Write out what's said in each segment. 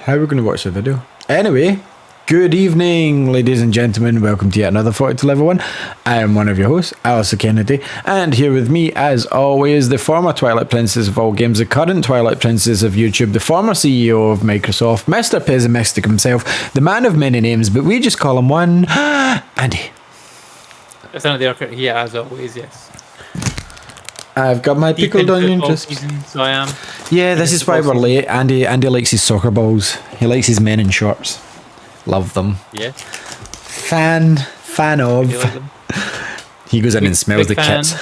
how we're going to watch the video. Anyway, good evening, ladies and gentlemen. Welcome to yet another 42 Level 1. I am one of your hosts, Alistair Kennedy, and here with me, as always, the former Twilight Princess of all games, the current Twilight Princess of YouTube, the former CEO of Microsoft, Mr. Pessimistic himself, the man of many names, but we just call him one, Andy. It's not there, yeah, as always, yes. I've got my pickled onion crisps. So I am. Yeah, this is why we're late. Andy likes his soccer balls. He likes his men in shorts. Love them. Yeah. Fan of. You like them? He goes in and smells the fan. kits.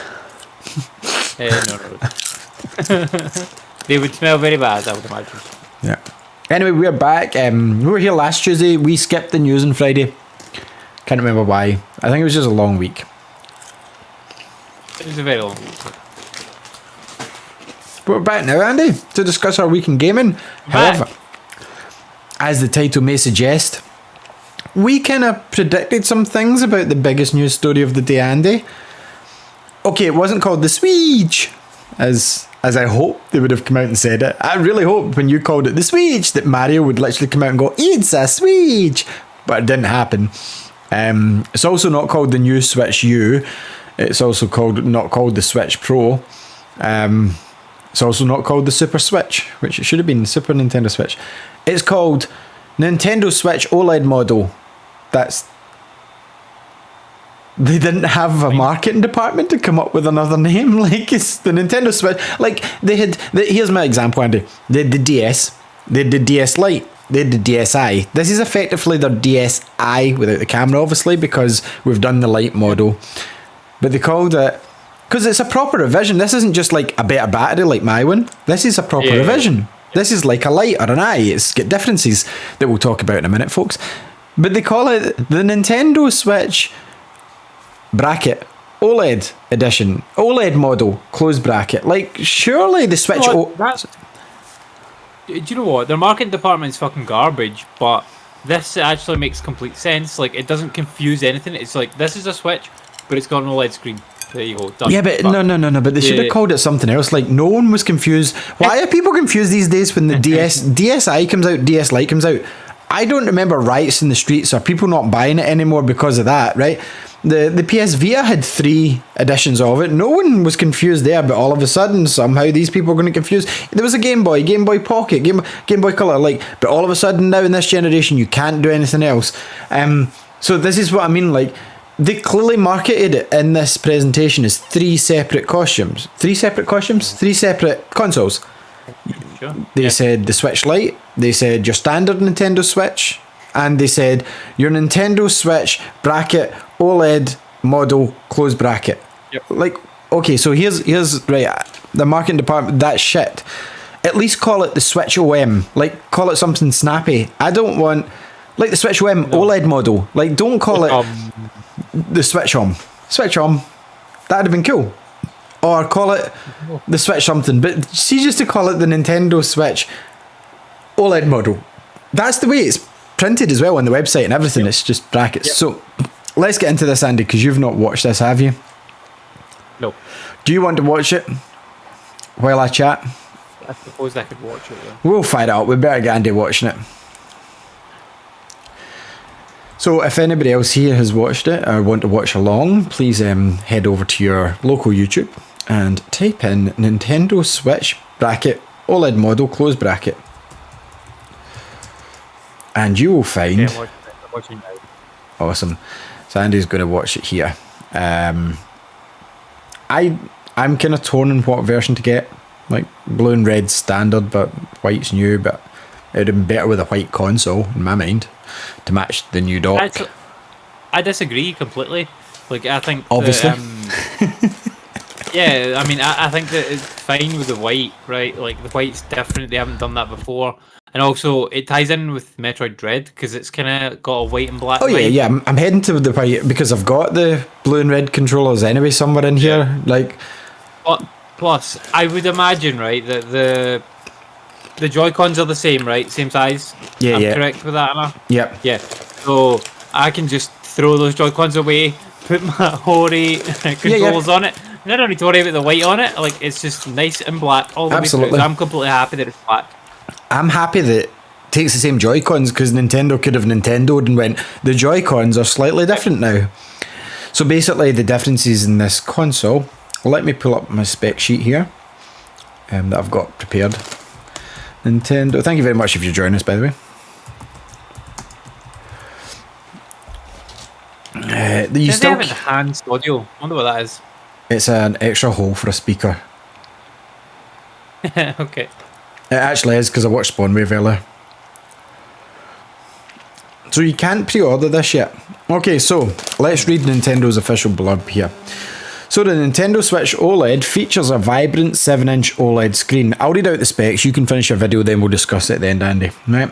No. They would smell very bad, I would imagine. Yeah. Anyway, we're back. We were here last Tuesday. We skipped the news on Friday. Can't remember why. I think it was just a long week. It was a very long week. But we're back now, Andy, to discuss our week in gaming. However, as the title may suggest, we kind of predicted some things about the biggest news story of the day, Andy. Okay, it wasn't called the Switch, as I hoped they would have come out and said it. I really hoped when you called it the Switch that Mario would literally come out and go, "It's a Switch," but it didn't happen. It's also not called the new Switch U. It's also not called the Switch Pro. It's also not called the Super Switch, which it should have been the Super Nintendo Switch. It's called Nintendo Switch OLED model. They didn't have a marketing department to come up with another name. Like, it's the Nintendo Switch. Like, here's my example, Andy. They had the DS. They had the DS Lite. They had the DSi. This is effectively their DSi without the camera, obviously, because we've done the Lite model. But they called it... Because it's a proper revision. This isn't just like a better battery like my one. This is a proper revision. This is like a light or an eye. It's got differences that we'll talk about in a minute, folks. But they call it the Nintendo Switch bracket OLED edition. OLED model, close bracket. Like, surely the Switch... Do you know what? Their marketing department is fucking garbage, but this actually makes complete sense. Like, it doesn't confuse anything. It's like, this is a Switch, but it's got an OLED screen. There you go. Done. Yeah, but no. But they should have called it something else. Like, no one was confused. Why are people confused these days when the DSi comes out, DS Lite comes out? I don't remember riots in the streets or people not buying it anymore because of that, right? The PS Vita had 3 editions of it. No one was confused there, but all of a sudden, somehow these people are going to confuse. There was a Game Boy Pocket, Game Boy Color, like, but all of a sudden now in this generation, you can't do anything else. So this is what I mean, like, they clearly marketed it in this presentation as 3 separate costumes. 3 separate costumes? 3 separate consoles. Sure. They said the Switch Lite, they said your standard Nintendo Switch, and they said your Nintendo Switch bracket OLED model close bracket. Yep. Like, okay, so here's right, the marketing department, that's shit. At least call it the Switch OM. Like, call it something snappy. I don't want, like, the Switch OM OLED model. Like, don't call it the Switch OM. Switch OM. That'd have been cool. Or call it the Switch something. But see, just to call it the Nintendo Switch OLED model. That's the way it's printed as well on the website and everything. It's just brackets. Yep. So let's get into this, Andy, because you've not watched this, have you? No. Do you want to watch it while I chat? I suppose I could watch it, though. We'll fire it up. We better get Andy watching it. So if anybody else here has watched it or want to watch along, please head over to your local YouTube and type in Nintendo Switch bracket OLED model close bracket. And you will find... Yeah, I'm watching now. Awesome. So Andy's going to watch it here. I'm kind of torn on what version to get. Like, blue and red standard, but white's new, but it would have been better with a white console, in my mind, to match the new dock. I disagree completely. Like, I think... Obviously. Yeah, I mean, I think that it's fine with the white, right? Like, the white's different. They haven't done that before. And also, it ties in with Metroid Dread, because it's kind of got a white and black vibe. Yeah. I'm heading to the white, because I've got the blue and red controllers anyway somewhere in here. Like, plus, I would imagine, right, that the Joy-Cons are the same, right? Same size? Yeah, I'm correct with that, Anna? Yep. Yeah. So, I can just throw those Joy-Cons away, put my Hori controllers on it. And I don't need to worry about the white on it. Like, it's just nice and black all the way through. So I'm completely happy that it's black. I'm happy that takes the same Joy-Cons, because Nintendo could have Nintendo'd and went, the Joy-Cons are slightly different now. So basically the differences in this console, let me pull up my spec sheet here that I've got prepared. Nintendo, thank you very much if you're joining us, by the way. You still have enhanced audio. I wonder what that is. It's an extra hole for a speaker. Okay. It actually is, because I watched Spawnwave earlier. So you can't pre-order this yet. Okay, so let's read Nintendo's official blurb here. So the Nintendo Switch OLED features a vibrant 7-inch OLED screen. I'll read out the specs. You can finish your video, then we'll discuss it at the end, Andy. Right?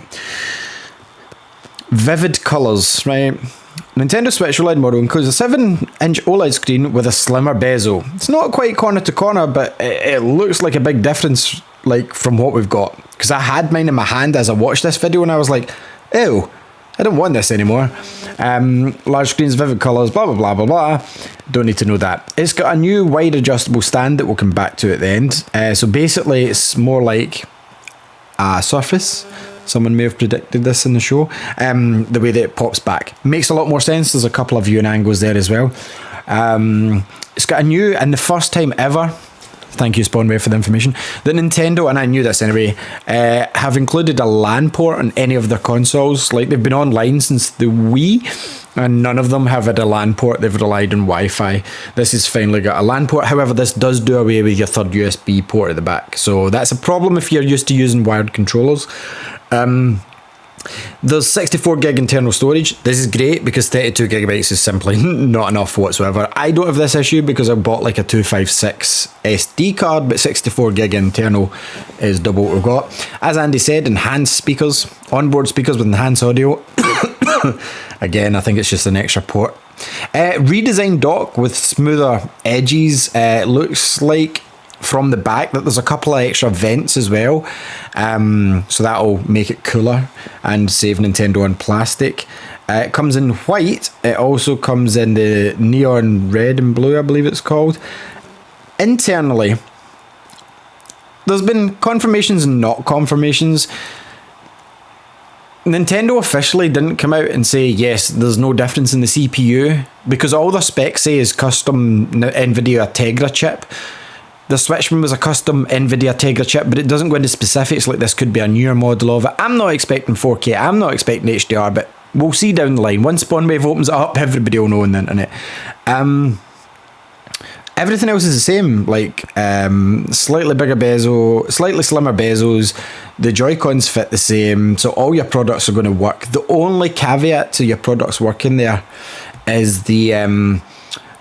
Vivid colours, right? Nintendo Switch OLED model includes a 7-inch OLED screen with a slimmer bezel. It's not quite corner to corner, but it looks like a big difference, like, from what we've got. Because I had mine in my hand as I watched this video, and I was like, ew, I don't want this anymore. Large screens, vivid colours, blah, blah, blah, blah, blah. Don't need to know that. It's got a new wide adjustable stand that we'll come back to at the end. So basically, it's more like a Surface. Someone may have predicted this in the show. The way that it pops back. Makes a lot more sense. There's a couple of viewing angles there as well. It's got a new, and the first time ever, thank you Spawnwave for the information, that Nintendo, and I knew this anyway, have included a LAN port on any of their consoles. Like, they've been online since the Wii, and none of them have had a LAN port. They've relied on Wi-Fi. This has finally got a LAN port. However, this does do away with your third USB port at the back. So that's a problem if you're used to using wired controllers. There's 64 gig internal storage. This is great because 32 gigabytes is simply not enough whatsoever. I don't have this issue because I bought like a 256 SD card, but 64 gig internal is double what we've got. As Andy said, enhanced speakers, onboard speakers with enhanced audio. Again, I think it's just an extra port. Redesigned dock with smoother edges. Looks like from the back that there's a couple of extra vents as well, so that'll make it cooler and save Nintendo on plastic. It comes in white. It also comes in the neon red and blue, I believe it's called. Internally, there's been confirmations and not confirmations. Nintendo officially didn't come out and say, yes, there's no difference in the CPU, because all the specs say is custom NVIDIA Tegra chip. The Switch one was a custom NVIDIA Tegra chip, but it doesn't go into specifics like this could be a newer model of it. I'm not expecting 4K, I'm not expecting HDR, but we'll see down the line. Once Spawnwave opens it up, everybody will know on the internet. Everything else is the same, like slightly bigger bezel, slightly slimmer bezels, the Joy-Cons fit the same, so all your products are going to work. The only caveat to your products working there is the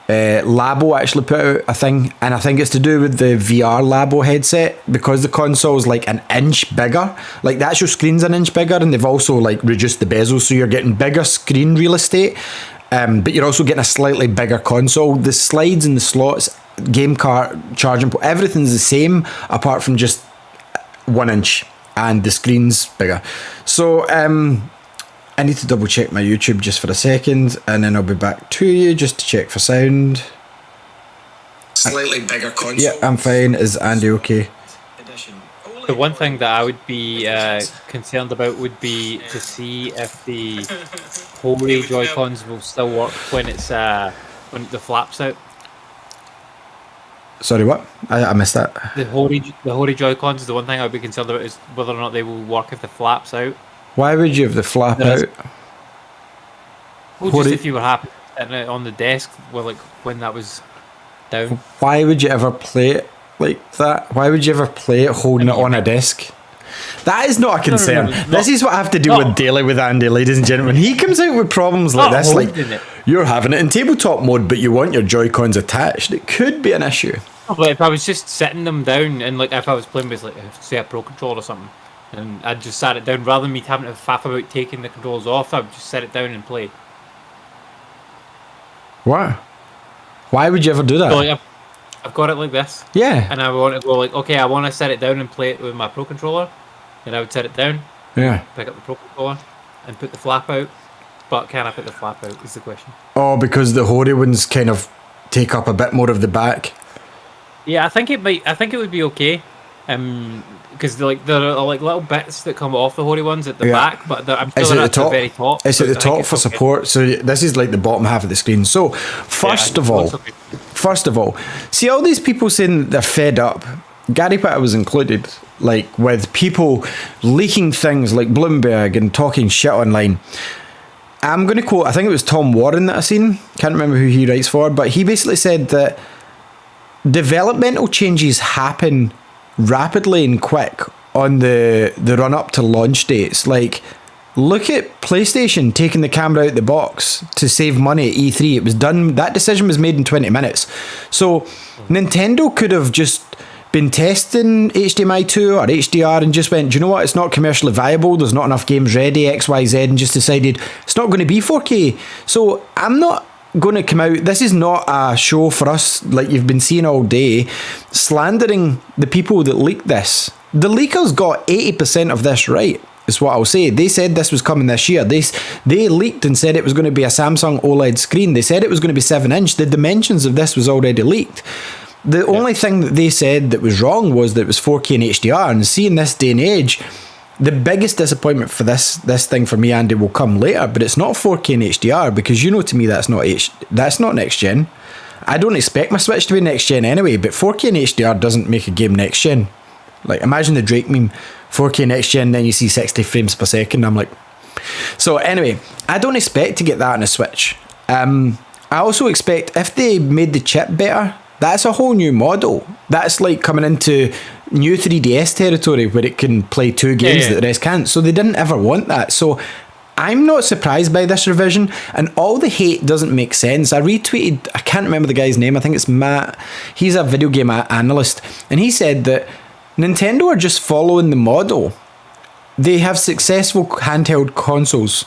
Labo actually put out a thing, and I think it's to do with the VR Labo headset, because the console's like an inch bigger, like the actual screen's an inch bigger, and they've also like reduced the bezel, so you're getting bigger screen real estate, but you're also getting a slightly bigger console. The slides and the slots, game cart, charging port, everything's the same apart from just 1 inch, and the screen's bigger. So I need to double check my YouTube just for a second, and then I'll be back to you just to check for sound. Slightly bigger console. Yeah, I'm fine. Is Andy okay? The one thing that I would be concerned about would be to see if the Hori Joy-Cons will still work when it's when the flap's out. Sorry, what? I missed that. The Hori Joy-Cons, the one thing I would be concerned about is whether or not they will work if the flap's out. Why would you have the flap out? Well, just if you were happy sitting it on the desk, well, like when that was down. Why would you ever play it like that? Why would you ever play it holding it on a desk? That is not a concern. No, this is what I have to deal with daily with Andy, ladies and gentlemen. He comes out with problems like this, like you're having it in tabletop mode, but you want your Joy-Cons attached. It could be an issue. But if I was just sitting them down, and like if I was playing with, like, say, a Pro Controller or something, and I just sat it down, rather than me having to faff about taking the controls off, I would just set it down and play. What? Why would you ever do that? So, like, I've got it like this. Yeah. And I want to go like, okay, I want to set it down and play it with my Pro Controller. Then I would set it down. Yeah. Pick up the Pro Controller and put the flap out. But can I put the flap out is the question. Oh, because the Hori ones kind of take up a bit more of the back. Yeah, I think it might. I think it would be okay. Because there are like little bits that come off the hoary ones at the back, but I'm sure it's they're at the top. very top. It's so at the I think top it's for okay. support. So this is like the bottom half of the screen. So first of all, see all these people saying they're fed up. Gary Potter was included, like with people leaking things like Bloomberg and talking shit online. I'm going to quote, I think it was Tom Warren that I seen. Can't remember who he writes for, but he basically said that developmental changes happen rapidly and quick on the run up to launch dates. Like, look at PlayStation taking the camera out the box to save money at E3. It was done, that decision was made in 20 minutes. So Nintendo could have just been testing HDMI 2 or HDR and just went, do you know what, it's not commercially viable, there's not enough games ready, XYZ, and just decided it's not going to be 4K. So I'm not going to come out, this is not a show for us like you've been seeing all day, slandering the people that leaked this. The leakers got 80% of this right, is what I'll say. They said this was coming this year. They leaked and said it was going to be a Samsung OLED screen. They said it was going to be 7-inch. The dimensions of this was already leaked. The only thing that they said that was wrong was that it was 4K and HDR. And seeing this day and age, the biggest disappointment for this thing for me, Andy, will come later. But it's not 4K and HDR because you know to me that's not next gen. I don't expect my Switch to be next gen anyway. But 4K and HDR doesn't make a game next gen. Like imagine the Drake meme, 4K next gen, then you see 60 frames per second. I'm like, so anyway, I don't expect to get that on a Switch. I also expect if they made the chip better. That's a whole new model. That's like coming into new 3DS territory where it can play two games that the rest can't. So they didn't ever want that. So I'm not surprised by this revision. And all the hate doesn't make sense. I retweeted, I can't remember the guy's name. I think it's Matt. He's a video game analyst. And he said that Nintendo are just following the model. They have successful handheld consoles.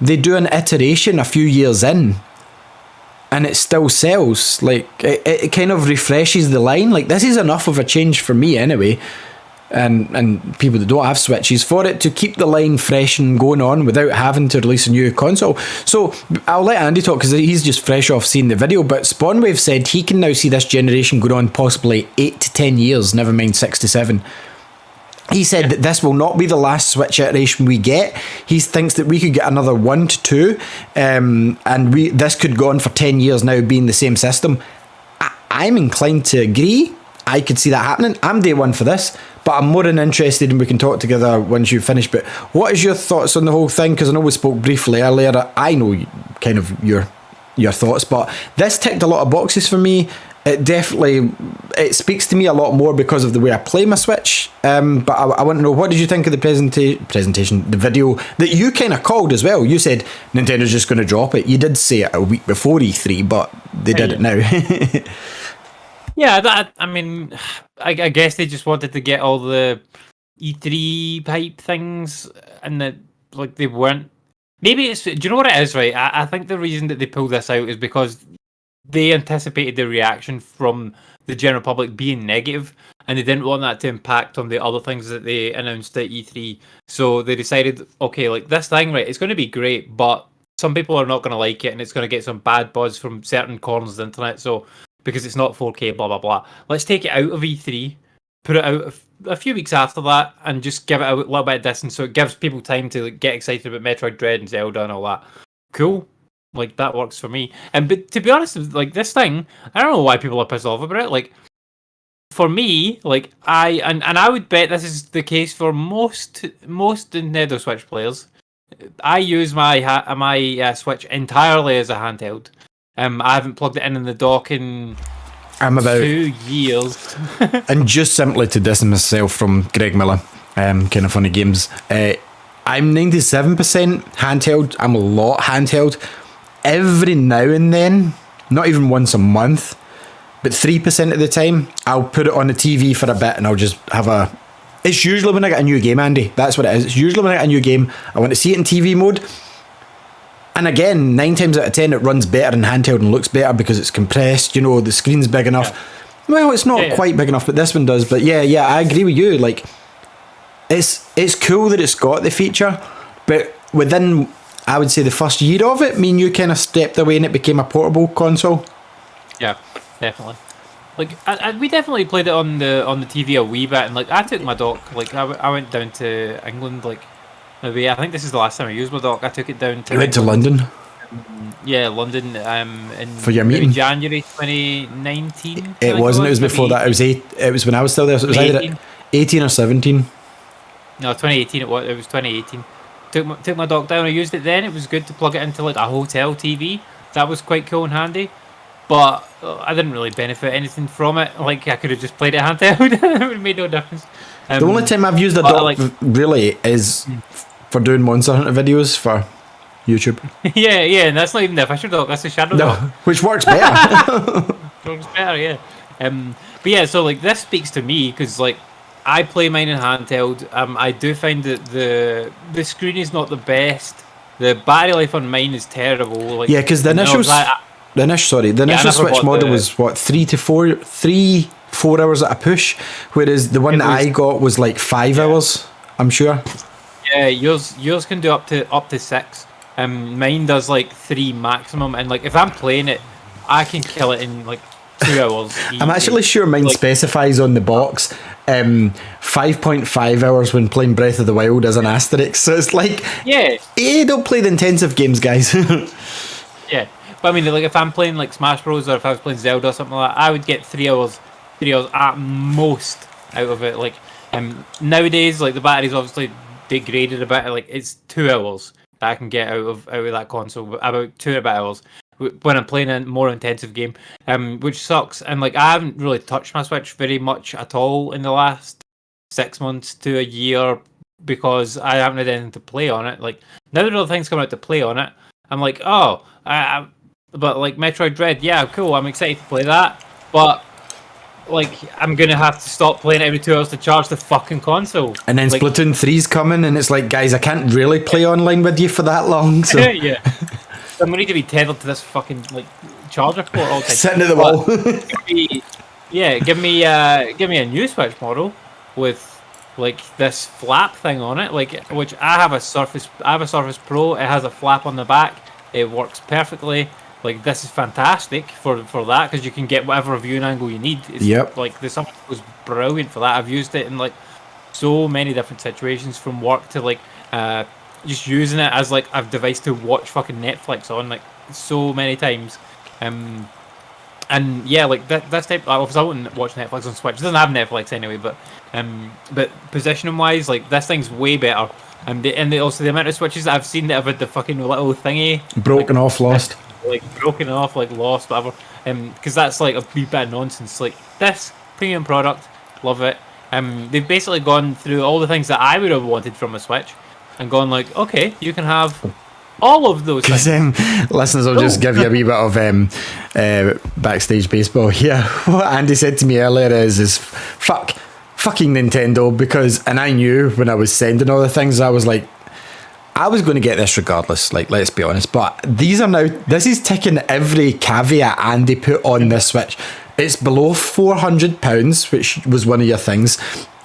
They do an iteration a few years in. And it still sells. Like it kind of refreshes the line. Like this is enough of a change for me anyway, and people that don't have Switches, for it to keep the line fresh and going on without having to release a new console. So I'll let Andy talk because he's just fresh off seeing the video. But Spawnwave said he can now see this generation going on possibly 8 to 10 years, never mind 6 to 7. He said that this will not be the last Switch iteration we get. He thinks that we could get another 1 to 2, and this could go on for 10 years now being the same system. I'm inclined to agree. I could see that happening. I'm day one for this, but I'm more than interested and we can talk together once you finish. But what is your thoughts on the whole thing? Because I know we spoke briefly earlier. I know kind of your thoughts, but this ticked a lot of boxes for me. It speaks to me a lot more because of the way I play my Switch. But I want to know, what did you think of the presentation, the video that you kind of called as well? You said Nintendo's just going to drop it. You did say it a week before E3, but they did it now. Yeah, I mean, I guess they just wanted to get all the E3 hype things, and that like they weren't. Maybe it's. Do you know what it is? Right, I think the reason that they pulled this out is because they anticipated the reaction from the general public being negative, and they didn't want that to impact on the other things that they announced at E3. So they decided, okay, like this thing, right, it's going to be great, but some people are not going to like it, and it's going to get some bad buzz from certain corners of the internet. So because it's not 4K, blah blah blah, let's take it out of E3, put it out a few weeks after that, and just give it a little bit of distance, so it gives people time to like, get excited about Metroid Dread and Zelda and all that. Cool. Like, that works for me. But to be honest, like, this thing, I don't know why people are pissed off about it. Like, for me, like, I would bet this is the case for most Nintendo Switch players. I use my Switch entirely as a handheld. I haven't plugged it in the dock in about 2 years. And just simply to distance myself from Greg Miller, kind of funny games, I'm 97% handheld. I'm a lot handheld. Every now and then, not even once a month, but 3% of the time, I'll put it on the TV for a bit and I'll just have it's usually when I get a new game, Andy. That's what it is. It's usually when I get a new game, I want to see it in TV mode. And again, 9 times out of 10, it runs better in handheld and looks better because it's compressed, the screen's big enough. Yeah. Well, it's not quite big enough, but this one does. But yeah, I agree with you. Like, it's cool that it's got the feature, but within, I would say, the first year of it, me and you kind of stepped away and it became a portable console. Yeah, definitely. like we definitely played it on the TV a wee bit, and like I took my dock. Like I went down to England. Like maybe I think this is the last time I used my dock. I took it down to. You went to London. Yeah, London. In for your maybe meeting. January 2019. It wasn't. It was before that. It was 8. It was when I was still there. So it was either 18 or 17. No, 2018. It was. It was 2018. Took my dock down. I used it then. It was good to plug it into like a hotel TV. That was quite cool and handy. But I didn't really benefit anything from it. Like I could have just played it handheld. It would have made no difference. The only time I've used a dock really is for doing Monster Hunter videos for YouTube. yeah, and that's not even the official dock. That's the shadow No, dock. which works better. Works better, yeah. But yeah, so like this speaks to me because like I play mine in handheld. I do find that the screen is not the best. The battery life on mine is terrible. Like yeah, because the initial Switch model was what 4 hours at a push, whereas the one that I got was like 5 hours. I'm sure. Yeah, yours can do up to 6. Mine does like 3 maximum, and like if I'm playing it, I can kill it in like 2 hours. I'm actually sure mine specifies on the box 5.5 hours when playing Breath of the Wild as an asterisk. So it's like, don't play the intensive games, guys. Yeah, but I mean, like if I'm playing like Smash Bros. Or if I was playing Zelda or something like that, I would get 3 hours at most out of it. Like nowadays, like the battery's obviously degraded a bit. Like it's 2 hours that I can get out of that console, about 2 and a bit hours when I'm playing a more intensive game, which sucks. And like I haven't really touched my Switch very much at all in the last 6 months to a year because I haven't had anything to play on it. Like now that all the things coming out to play on it, I'm like, but like Metroid Dread, yeah, cool. I'm excited to play that, but like I'm gonna have to stop playing every 2 hours to charge the fucking console. And then like, Splatoon 3's coming, and it's like, guys, I can't really play online with you for that long. So yeah. I'm gonna need to be tethered to this fucking like charger port all the time. Sitting at the wall. give me a new Switch model with like this flap thing on it, like which I have a Surface Pro. It has a flap on the back. It works perfectly. Like this is fantastic for that because you can get whatever viewing angle you need. It's like the Surface was brilliant for that. I've used it in like so many different situations, from work to like just using it as like a device to watch fucking Netflix on, like so many times. And yeah, like this type. Obviously, I wouldn't watch Netflix on Switch. It doesn't have Netflix anyway, but positioning wise, like this thing's way better. And also the amount of Switches that I've seen that have had the fucking little thingy broken off, lost, lost, whatever. Because that's like a wee bit of nonsense. Like this premium product, love it. They've basically gone through all the things that I would have wanted from a Switch, and gone like, okay, you can have all of those things. Listeners, I'll just give you a wee bit of backstage baseball here. What Andy said to me earlier is fucking Nintendo, because, and I knew when I was sending all the things, I was like, I was going to get this regardless, like, let's be honest, but this is ticking every caveat Andy put on this Switch. It's below £400, which was one of your things.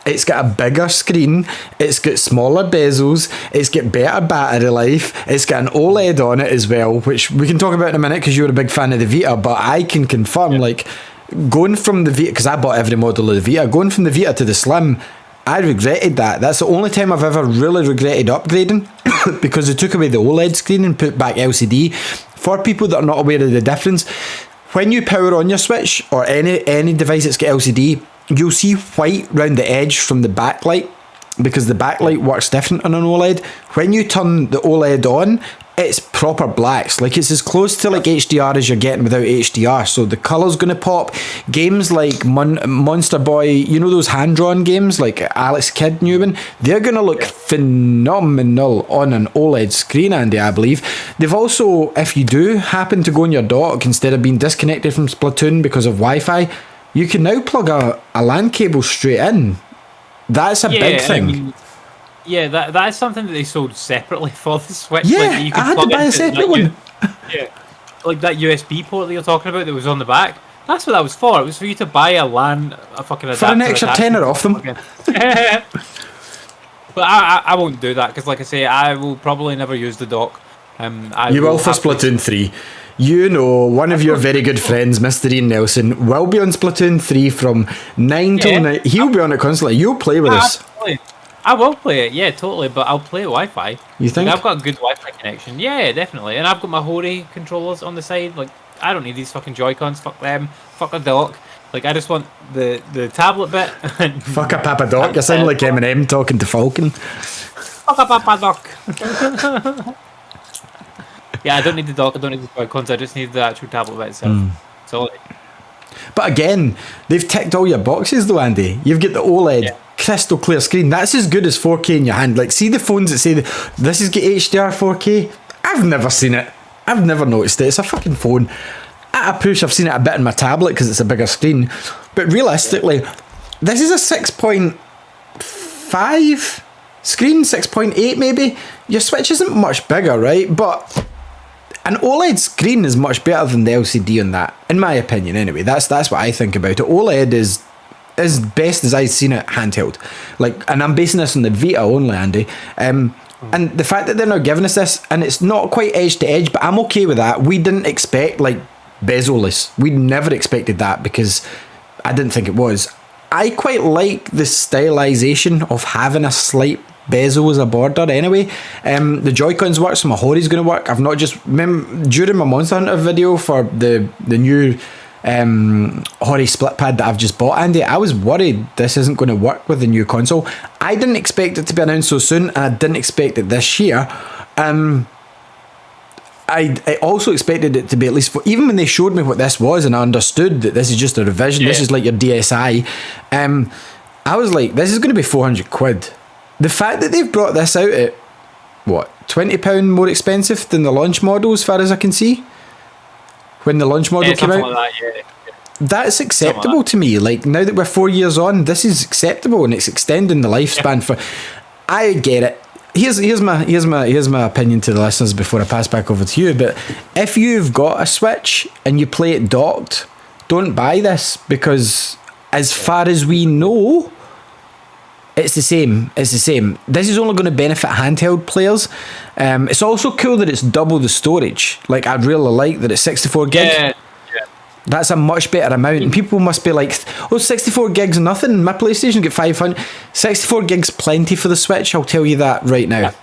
It's got a bigger screen, it's got smaller bezels, it's got better battery life, it's got an OLED on it as well, which we can talk about in a minute because you're a big fan of the Vita, but I can confirm, like, going from the Vita, because I bought every model of the Vita, going from the Vita to the Slim, I regretted that. That's the only time I've ever really regretted upgrading, because they took away the OLED screen and put back LCD. For people that are not aware of the difference, when you power on your Switch or any device that's got LCD, you'll see white round the edge from the backlight, because the backlight works different on an OLED. When you turn the OLED on, it's proper blacks. Like, it's as close to like HDR as you're getting without HDR. So the colour's going to pop. Games like Monster Boy, you know those hand-drawn games like Alex Kidd new one, they're going to look phenomenal on an OLED screen, Andy, I believe. They've also, if you do happen to go on your dock, instead of being disconnected from Splatoon because of Wi-Fi, you can now plug a LAN cable straight in. That's a big thing. I mean, that is something that they sold separately for the Switch. Yeah, like, you could I had to buy a separate one. Like that USB port that you're talking about that was on the back. That's what that was for. It was for you to buy a fucking adapter for an extra tenner off them. But I won't do that because, like I say, I will probably never use the dock. You will for Splatoon 3. You know, one of your very good friends, Mr. Ian Nelson, will be on Splatoon 3 from 9 till 9. He'll be on it constantly. You'll play with us. Absolutely. I will play it, yeah, totally, but I'll play it Wi-Fi. You think? Like, I've got a good Wi-Fi connection. Yeah, definitely. And I've got my Hori controllers on the side. Like, I don't need these fucking Joy-Cons. Fuck them. Fuck a dock. Like, I just want the tablet bit. Fuck a Papa Doc. You sound like Eminem talking to Falcon. Fuck a Papa Doc. Yeah, I don't need the dock. I don't need the Joy-Cons. I just need the actual tablet bit itself. So, But again, they've ticked all your boxes though, Andy. You've got the OLED, crystal clear screen. That's as good as 4K in your hand. Like, see the phones that say this is get HDR 4K? I've never seen it. I've never noticed it. It's a fucking phone. At a push, I've seen it a bit in my tablet because it's a bigger screen. But realistically, this is a 6.5 screen, 6.8 maybe. Your Switch isn't much bigger, right? But an OLED screen is much better than the LCD on that, in my opinion. Anyway, that's what I think about it. OLED is best as I've seen it handheld. Like, and I'm basing this on the Vita only, Andy. And the fact that they're not giving us this, and it's not quite edge to edge, but I'm okay with that. We didn't expect like bezel-less. We never expected that because I didn't think it was. I quite like the stylization of having a slight bezel as a border anyway. The Joy-Cons work, so my Hori's going to work. I've not just... during my Monster Hunter video for the new Hori split pad that I've just bought, Andy, I was worried this isn't going to work with the new console. I didn't expect it to be announced so soon, and I didn't expect it this year. I also expected it to be at least... even when they showed me what this was and I understood that this is just a revision, this is like your DSi, I was like, this is going to be 400 quid. The fact that they've brought this out at, what, £20 more expensive than the launch model as far as I can see? When the launch model came out? Like that, That's acceptable to me. Like, now that we're 4 years on, this is acceptable and it's extending the lifespan for... I get it. Here's my opinion to the listeners before I pass back over to you. But if you've got a Switch and you play it docked, don't buy this, because as far as we know, it's the same. It's the same. This is only going to benefit handheld players. It's also cool that it's double the storage. Like, I'd really like that it's 64 gig. Yeah. That's a much better amount. And people must be like, oh, 64 gigs nothing. My PlayStation get 500. 64 gigs plenty for the Switch, I'll tell you that right now. Yeah.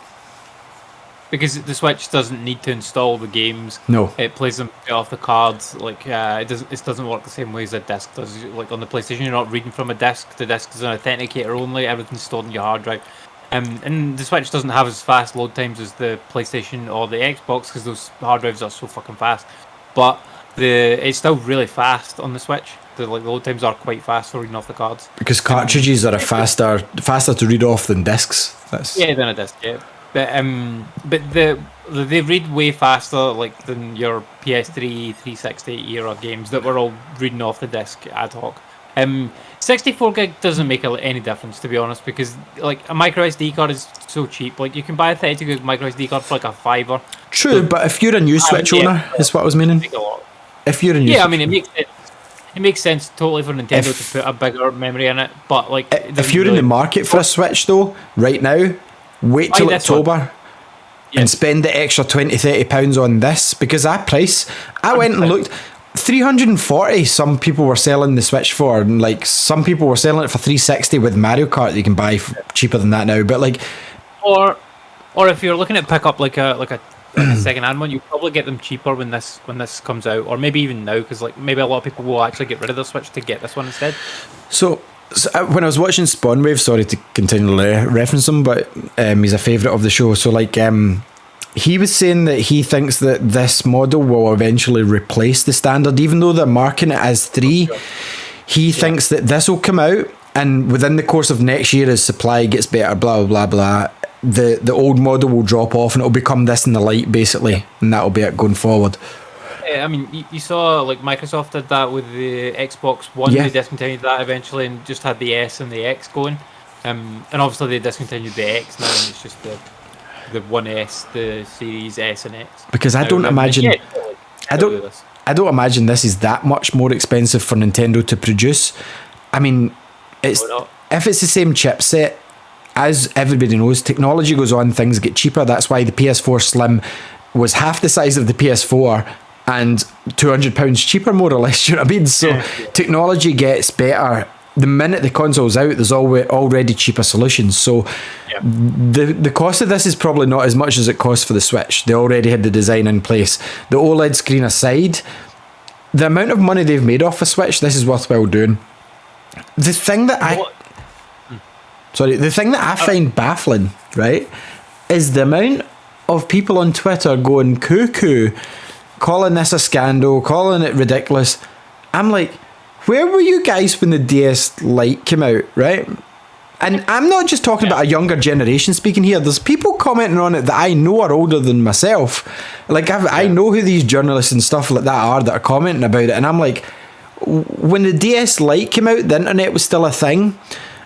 Because the Switch doesn't need to install the games. No. It plays them off the cards. Like, it doesn't work the same way as a disc does. Like, on the PlayStation, you're not reading from a disc. The disc is an authenticator only. Everything's stored on your hard drive. And the Switch doesn't have as fast load times as the PlayStation or the Xbox, because those hard drives are so fucking fast. But it's still really fast on the Switch. The load times are quite fast for reading off the cards. Because cartridges are faster to read off than discs. Than a disc, yeah. But they read way faster than your PS3 360 era games that were all reading off the disc ad hoc. 64 gig doesn't make any difference, to be honest, because a micro SD card is so cheap. Like, you can buy a 32 gig micro SD card for a $5. True, but if you're a new Switch owner, is what I was meaning. If you're a new I mean, it makes sense. It makes sense totally for Nintendo to put a bigger memory in it, but if you're in the market for a Switch though, right now, wait till October and spend the extra £20-30 on this, because I went and looked. 340 some people were selling the Switch for, and some people were selling it for 360 with Mario Kart that you can buy cheaper than that now. But or if you're looking at pick up like a second-hand one, you probably get them cheaper when this comes out, or maybe even now, because maybe a lot of people will actually get rid of their Switch to get this one instead. So when I was watching Spawnwave, sorry to continually reference him, but he's a favourite of the show. So he was saying that he thinks that this model will eventually replace the standard, even though they're marking it as 3. He thinks that this will come out, and within the course of next year, as supply gets better, blah blah blah, the old model will drop off and it'll become this in the light, basically, and that'll be it going forward. I mean, you saw Microsoft did that with the Xbox One. They discontinued that eventually and just had the S and the X going. And obviously they discontinued the X now, and it's just the 1S, the Series S and X. Because I don't imagine I don't imagine this is that much more expensive for Nintendo to produce. I mean, if it's the same chipset, as everybody knows, technology goes on, things get cheaper. That's why the PS4 Slim was half the size of the PS4 and £200 cheaper, more or less. You know what I mean? So technology gets better. The minute the console's out, there's already cheaper solutions. So the cost of this is probably not as much as it costs for the Switch. They already had the design in place. The OLED screen aside, the amount of money they've made off a Switch, this is worthwhile doing. The thing that I find baffling, right, is the amount of people on Twitter going cuckoo, calling this a scandal, calling it ridiculous. I'm like, where were you guys when the DS Lite came out, right? And I'm not just talking about a younger generation speaking here. There's people commenting on it that I know are older than myself. Like, I know who these journalists and stuff like that are commenting about it. And I'm like, when the DS Lite came out, the internet was still a thing.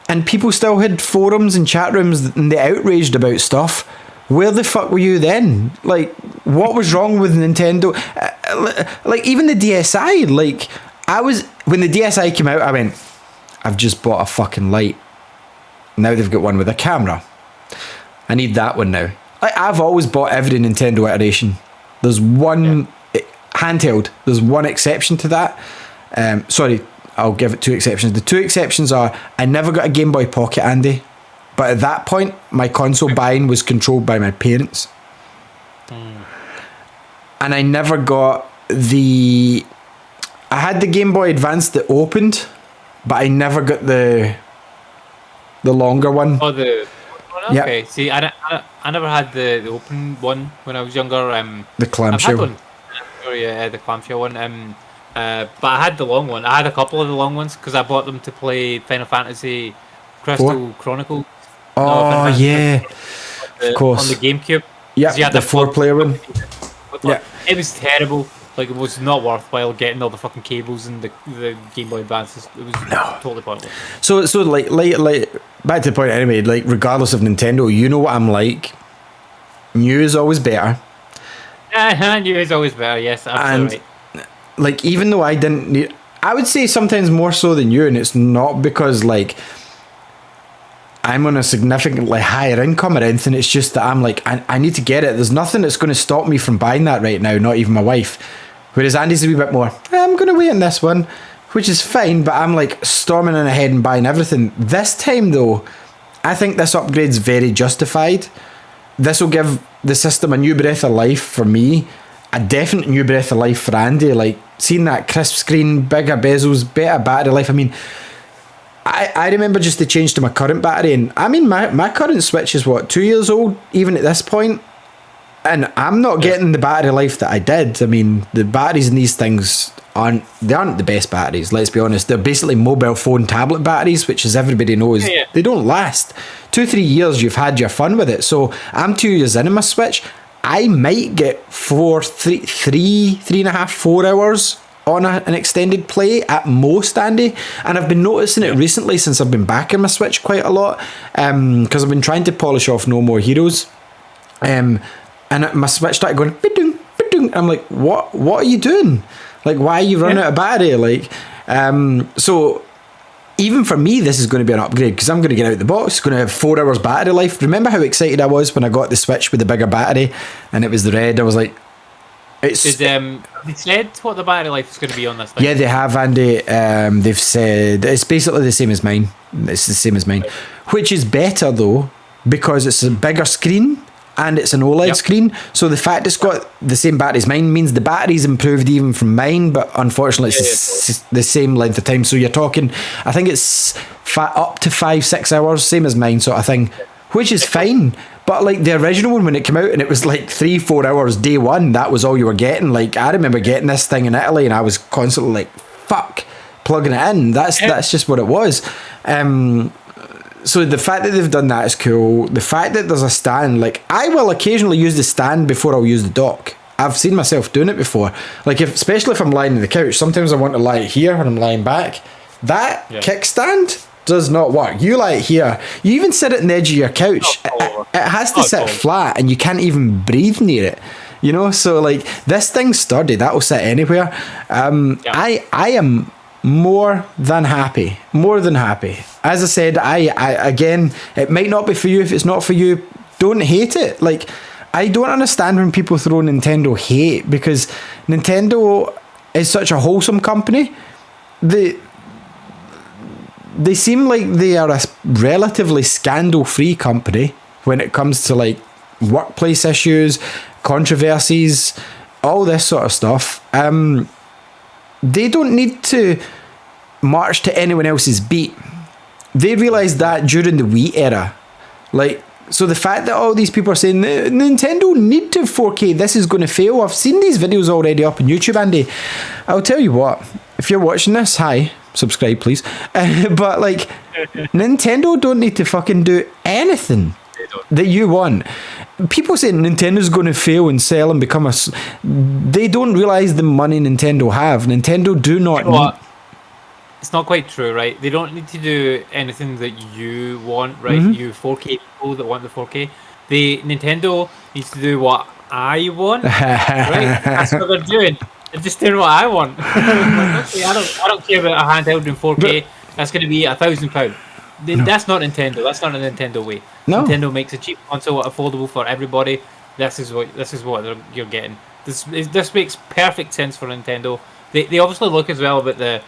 And people still had forums and chat rooms and they outraged about stuff. Where the fuck were you then? Like, what was wrong with Nintendo? Like, even the DSi, like... when the DSi came out, I went, I've just bought a fucking light. Now they've got one with a camera. I need that one now. I've always bought every Nintendo iteration. There's one handheld. There's one exception to that. Sorry, I'll give it two exceptions. The two exceptions are, I never got a Game Boy Pocket, Andy. But at that point, my console buying was controlled by my parents. And I never got I had the Game Boy Advance that opened, but I never got the longer one. Oh, okay. Yep. See, I never had the open one when I was younger. The clamshell. I've had one. Oh yeah, the clamshell one. But I had the long one. I had a couple of the long ones because I bought them to play Final Fantasy Crystal Chronicles. Oh yeah, of course. On the GameCube. Yeah, the 4-player one. Yeah, it was terrible. Like, it was not worthwhile getting all the fucking cables and the Game Boy Advances. It was totally pointless. So like back to the point anyway. Like, regardless of Nintendo, you know what I'm like. New is always better. New is always better. Yes, absolutely. And like, even though I didn't need, I would say sometimes more so than you, and it's not because like I'm on a significantly higher income or anything. It's just that I'm like, I need to get it. There's nothing that's going to stop me from buying that right now, not even my wife. Whereas Andy's a wee bit more, I'm going to wait on this one, which is fine, but I'm like storming in ahead and buying everything. This time though, I think this upgrade's very justified. This will give the system a new breath of life for me, a definite new breath of life for Andy. Like, seeing that crisp screen, bigger bezels, better battery life. I mean, I remember just the change to my current battery, and I mean my current Switch is 2 years old even at this point, and I'm not getting the battery life that I did. I mean, the batteries in these things aren't the best batteries, let's be honest. They're basically mobile phone tablet batteries, which, as everybody knows, they don't last. 2-3 years you've had your fun with it. So I'm 2 years into my Switch. I might get 3.5, 4 hours on an extended play at most, Andy. And I've been noticing it recently since I've been back in my Switch quite a lot, because I've been trying to polish off No More Heroes, and my Switch started going ba-dung, ba-dung. I'm like, what are you doing? Like, why are you running out of battery? Like, so even for me, this is going to be an upgrade, because I'm going to get out the box. It's going to have 4 hours battery life. Remember how excited I was when I got the Switch with the bigger battery and it was the red? I was like, they said what the battery life is going to be on this thing. Yeah, they have, Andy. They've said it's basically the same as mine. It's the same as mine, which is better though, because it's a bigger screen and it's an OLED screen. So the fact it's got the same battery as mine means the battery's improved even from mine, but unfortunately it's the same length of time. So you're talking, I think it's up to 5-6 hours, same as mine sort of thing, which is fine. But like the original one, when it came out and it was like 3-4 hours day one, that was all you were getting. Like, I remember getting this thing in Italy and I was constantly like, fuck, plugging it in. That's just what it was. So the fact that they've done that is cool. The fact that there's a stand, like, I will occasionally use the stand before I'll use the dock. I've seen myself doing it before. Like, especially if I'm lying on the couch, sometimes I want to lie here when I'm lying back. That kickstand does not work. You lie here. You even sit at the edge of your couch. It has to sit flat and you can't even breathe near it. You know, so like, this thing's sturdy. That'll sit anywhere. I am more than happy. As I said, I again, it might not be for you. If it's not for you, don't hate it. Like, I don't understand when people throw Nintendo hate, because Nintendo is such a wholesome company. They seem like they are a relatively scandal-free company when it comes to like workplace issues, controversies, all this sort of stuff. They don't need to march to anyone else's beat. They realised that during the Wii era. Like, so the fact that all these people are saying Nintendo need to 4K, this is going to fail. I've seen these videos already up on YouTube, Andy. I'll tell you what, if you're watching this, hi, subscribe please. But like, Nintendo don't need to fucking do anything that you want. People say Nintendo's going to fail and sell and become they don't realise the money Nintendo have. Nintendo do not need... It's not quite true, right? They don't need to do anything that you want, right? You 4K people that want the 4K. Nintendo needs to do what I want, right? That's what they're doing. They're just doing what I want. Like, I don't care about a handheld in 4K. That's going to be £1,000. That's not Nintendo. That's not a Nintendo way. No. Nintendo makes a cheap console affordable for everybody. This is what you're getting. This makes perfect sense for Nintendo. They obviously look as well about the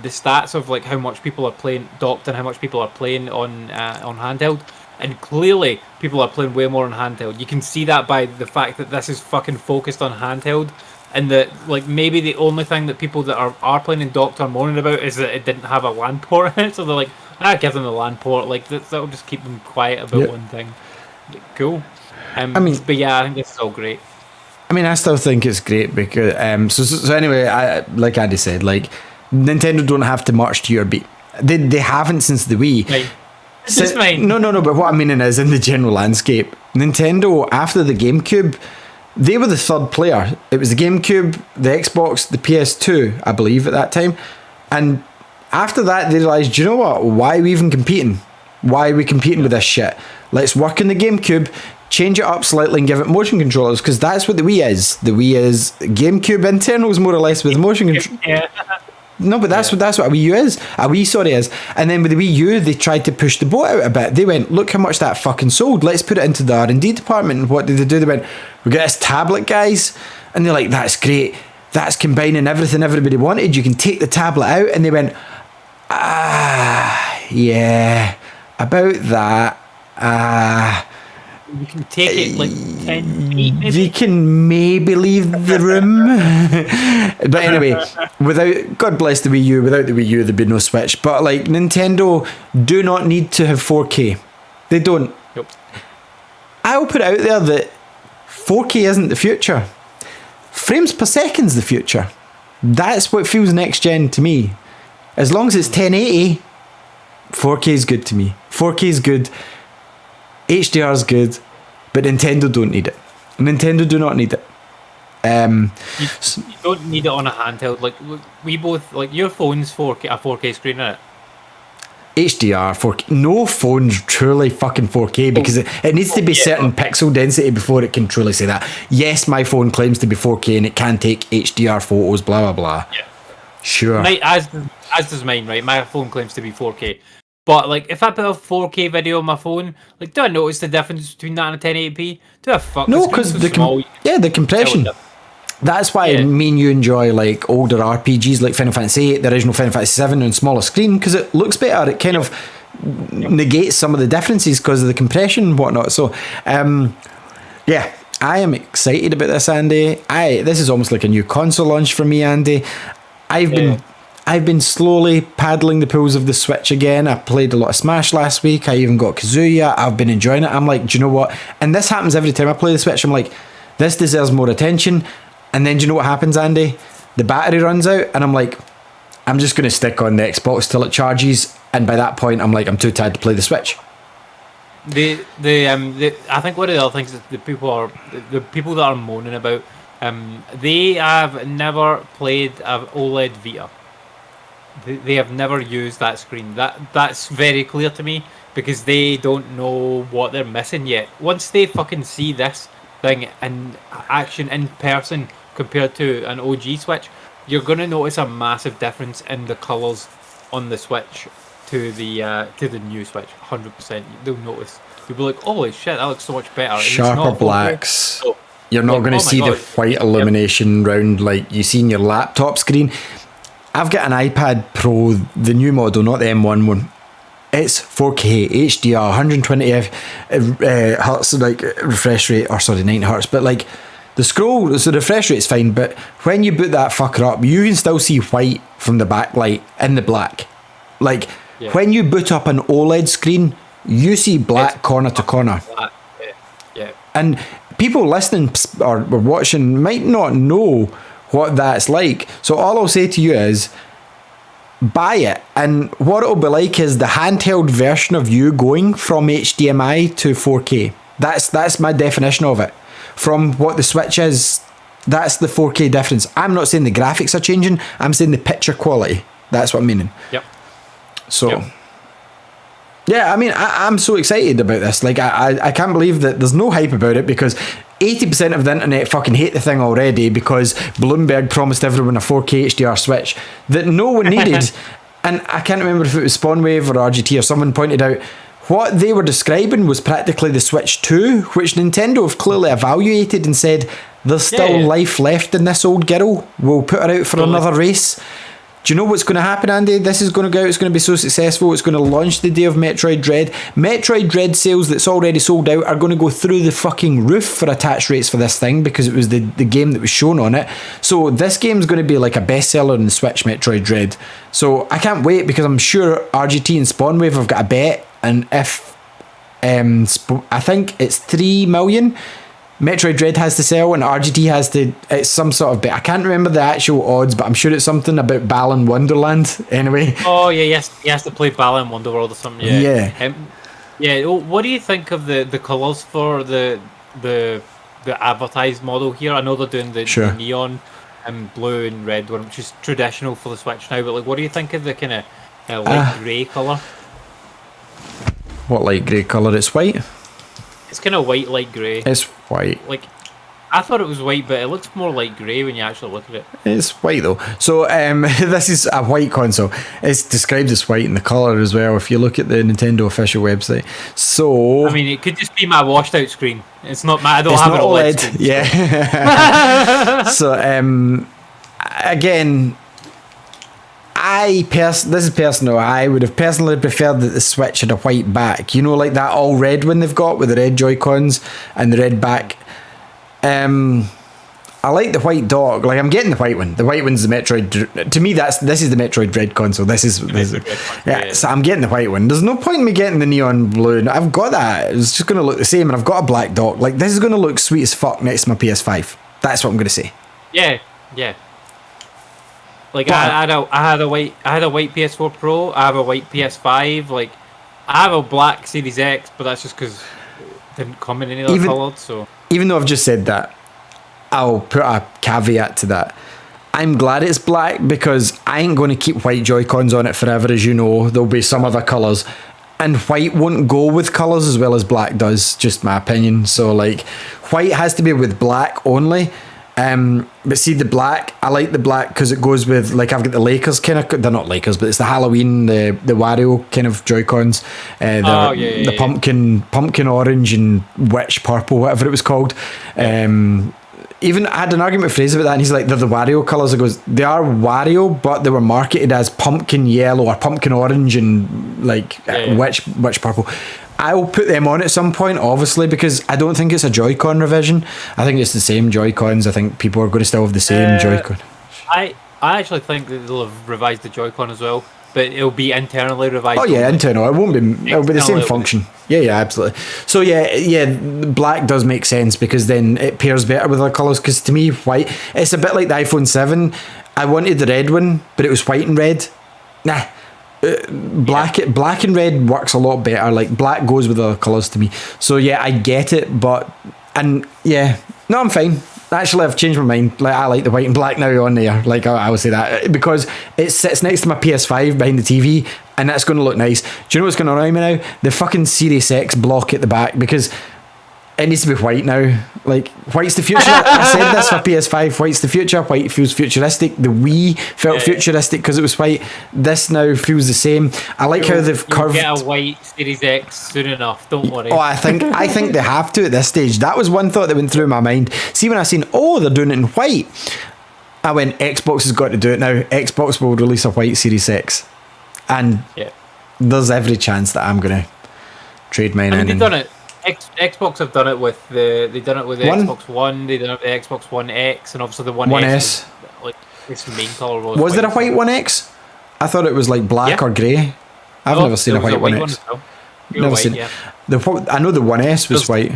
stats of like how much people are playing docked and how much people are playing on handheld, and clearly people are playing way more on handheld. You can see that by the fact that this is fucking focused on handheld, and that like maybe the only thing that people that are playing in docked are moaning about is that it didn't have a LAN port in it, so they're like, give them the LAN port, like that'll just keep them quiet about one thing. Cool. But yeah, I think this is all great. I mean, I still think it's great because so anyway, like Andy said, like, Nintendo don't have to march to your beat. They haven't since the Wii. Right. This is mine. No. But what I mean is, in the general landscape, Nintendo after the GameCube, they were the third player. It was the GameCube, the Xbox, the PS2, I believe at that time, and after that they realised, you know what? Why are we even competing? Why are we competing with this shit? Let's work in the GameCube, change it up slightly and give it motion controllers, because that's what the Wii is. The Wii is GameCube internals more or less with motion controllers. Yeah. No, but that's what a Wii U is. A Wii, is. And then with the Wii U, they tried to push the boat out a bit. They went, look how much that fucking sold. Let's put it into the R&D department. And what did they do? They went, we got this tablet, guys. And they're like, that's great. That's combining everything everybody wanted. You can take the tablet out. And they went, yeah, about that. You can take it like 10 feet, maybe? You can maybe leave the room. But anyway, God bless the Wii U, without the Wii U there'd be no Switch. But like, Nintendo do not need to have 4K. They don't. Yep. I'll put it out there that 4K isn't the future. Frames per second's the future. That's what feels next gen to me. As long as it's 1080, 4K is good to me. 4K is good. HDR is good, but Nintendo don't need it. Nintendo do not need it. You don't need it on a handheld. Like, we both, like, your phone's 4K, a 4K screen in it. HDR, 4K. No phone's truly fucking 4K because it needs to be certain pixel density before it can truly say that. Yes, my phone claims to be 4K and it can take HDR photos, blah, blah, blah. Yeah. Sure. As does mine, right? My phone claims to be 4K. But, like, if I put a 4K video on my phone, like, do I notice the difference between that and a 1080p? Do I fuck? No, because the compression. That's why me and you enjoy, like, older RPGs like Final Fantasy VIII, the original Final Fantasy VII on smaller screen, because it looks better. It kind of negates some of the differences because of the compression and whatnot. So, yeah, I am excited about this, Andy. This is almost like a new console launch for me, Andy. I've been slowly paddling the pools of the Switch again. I played a lot of Smash last week. I even got Kazuya. I've been enjoying it. I'm like, do you know what? And this happens every time I play the Switch. I'm like, this deserves more attention. And then do you know what happens, Andy? The battery runs out and I'm like, I'm just going to stick on the Xbox till it charges. And by that point, I'm like, I'm too tired to play the Switch. I think one of the other things that the people that are moaning about, they have never played an OLED Vita. They have never used that screen. That's very clear to me because they don't know what they're missing yet. Once they fucking see this thing in action in person compared to an OG Switch, you're going to notice a massive difference in the colours on the Switch to the new Switch. 100%. They'll notice. You'll be like, "Holy shit, that looks so much better." And it's Sharper not 4K. blacks. So, You're not like, going to oh my see the God. white illumination round like you see in your laptop screen. I've got an iPad Pro, the new model, not the M1 one. It's 4K HDR, 120 hertz like refresh rate, or sorry, 90 hertz. But like the scroll, so the refresh rate's fine. But when you boot that fucker up, you can still see white from the backlight in the black. Like when you boot up an OLED screen, you see black corner to corner. Black. Yeah. And people listening or watching might not know what that's like. So all I'll say to you is buy it, and what it'll be like is the handheld version of you going from HDMI to 4K. That's my definition of it. From what the Switch is, that's the 4K difference. I'm not saying the graphics are changing, I'm saying the picture quality. That's what I'm meaning. Yep. So yeah, I mean, I'm so excited about this. Like, I can't believe that there's no hype about it, because 80% of the internet fucking hate the thing already because Bloomberg promised everyone a 4K HDR Switch that no one needed. And I can't remember if it was Spawnwave or RGT or someone pointed out what they were describing was practically the Switch 2, which Nintendo have clearly evaluated and said there's still life left in this old girl. We'll put her out for another race. Do you know what's going to happen, Andy? This is going to go out. It's going to be so successful. It's going to launch the day of Metroid Dread. Metroid Dread sales that's already sold out are going to go through the fucking roof for attach rates for this thing, because it was the game that was shown on it. So this game's going to be like a bestseller in the Switch, Metroid Dread. So I can't wait, because I'm sure RGT and Spawnwave have got a bet. And if I think it's 3 million Metroid Dread has to sell, and RGT has to, it's some sort of bit. I can't remember the actual odds, but I'm sure it's something about Balan Wonderland anyway. Oh yeah, yes, he has to play Balan Wonderworld or something. Yeah. Yeah. What do you think of the colours for the advertised model here? I know they're doing the neon and blue and red one, which is traditional for the Switch now. But like, what do you think of the kind of light grey colour? What light grey colour? It's white. It's kind of white, light grey. It's white. Like, I thought it was white, but it looks more light grey when you actually look at it. It's white though. So this is a white console. It's described as white in the colour as well, if you look at the Nintendo official website. So I mean, it could just be my washed out screen. It's not my, I don't have an OLED screen, yeah. So again, this is personal. I would have personally preferred that the Switch had a white back. You know, like that all red one they've got with the red Joy-Cons and the red back. I like the white dock. Like, I'm getting the white one. The white one's the Metroid. To me, this is the Metroid Dread console. This is so I'm getting the white one. There's no point in me getting the neon blue. I've got that. It's just going to look the same, and I've got a black dock. Like, this is going to look sweet as fuck next to my PS5. That's what I'm going to say. Yeah. Like, I had a white PS4 Pro. I have a white PS5. Like, I have a black Series X, but that's just because it didn't come in any other colour. So even though I've just said that, I'll put a caveat to that. I'm glad it's black, because I ain't going to keep white Joy-Cons on it forever, as you know. There'll be some other colours. And white won't go with colours as well as black does, just my opinion. So, like, white has to be with black only. But see, the black, I like the black because it goes with, like, I've got the Lakers kind of, they're not Lakers, but it's the Halloween, the Wario kind of Joy-Cons. The pumpkin orange and witch purple, whatever it was called. Even I had an argument with Fraser about that, and he's like, they're the Wario colours. I goes, they are Wario, but they were marketed as pumpkin yellow or pumpkin orange and like witch purple. I'll put them on at some point, obviously, because I don't think it's a Joy-Con revision. I think it's the same Joy-Cons. I think people are going to still have the same Joy-Con. I actually think that they'll have revised the Joy-Con as well, but it'll be internally revised. Oh yeah, internal. It won't be. It'll be the same function. Yeah, absolutely. So yeah, black does make sense, because then it pairs better with other colours. Because to me, white, it's a bit like the iPhone 7. I wanted the red one, but it was white and red. Nah. Black and red works a lot better. Like, black goes with other colours to me. So yeah, I get it, I'm fine. Actually, I've changed my mind. Like, I like the white and black now on there. Like, I would say that, because it sits next to my PS5 behind the TV, and that's going to look nice. Do you know what's going to annoy me now? The fucking Series X block at the back, because It needs to be white now. Like, white's the future. I said this for PS5. White's the future. White feels futuristic. The Wii felt futuristic because it was white. This now feels the same. I like how they've curved. Get a white Series X soon enough. Don't worry. Oh, I think they have to at this stage. That was one thought that went through my mind. See, when I seen, they're doing it in white, I went, Xbox has got to do it now. Xbox will release a white Series X, and there's every chance that I'm gonna trade mine in. They've done it. Xbox have done it with the Xbox One. They done it with the Xbox One X, and obviously the One S. Like its main color was there a white One X? I thought it was like black or grey. I've never seen a white One X. Never seen. Yeah. I know the One S was white.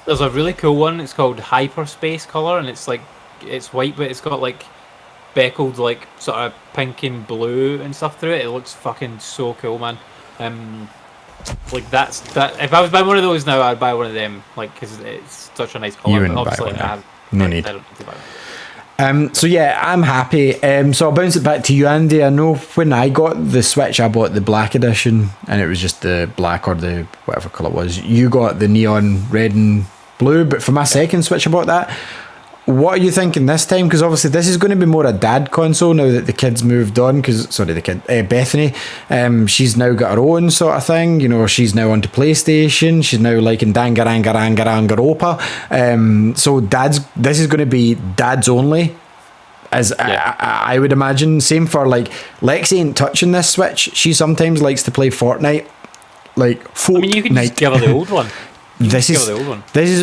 There's a really cool one. It's called Hyperspace color, and it's white, but it's got like speckled like sort of pink and blue and stuff through it. It looks fucking so cool, man. Like that. If I was buying one of those now, I'd buy one of them. Like, because it's such a nice color. You wouldn't obviously, buy one. No need. I don't need to buy one. So yeah, I'm happy. So I'll bounce it back to you, Andy. I know when I got the Switch, I bought the black edition, and it was just the black or the whatever colour it was. You got the neon red and blue, but for my second Switch, I bought that. What are you thinking this time? Because obviously this is going to be more a dad console now that the kids moved on. Bethany, she's now got her own sort of thing. You know, she's now onto PlayStation. She's now liking Danganronpa. So this is going to be dads only, as I would imagine. Same for like Lexi ain't touching this Switch. She sometimes likes to play Fortnite. Like Fortnite. I mean, you can just give her the old one. This is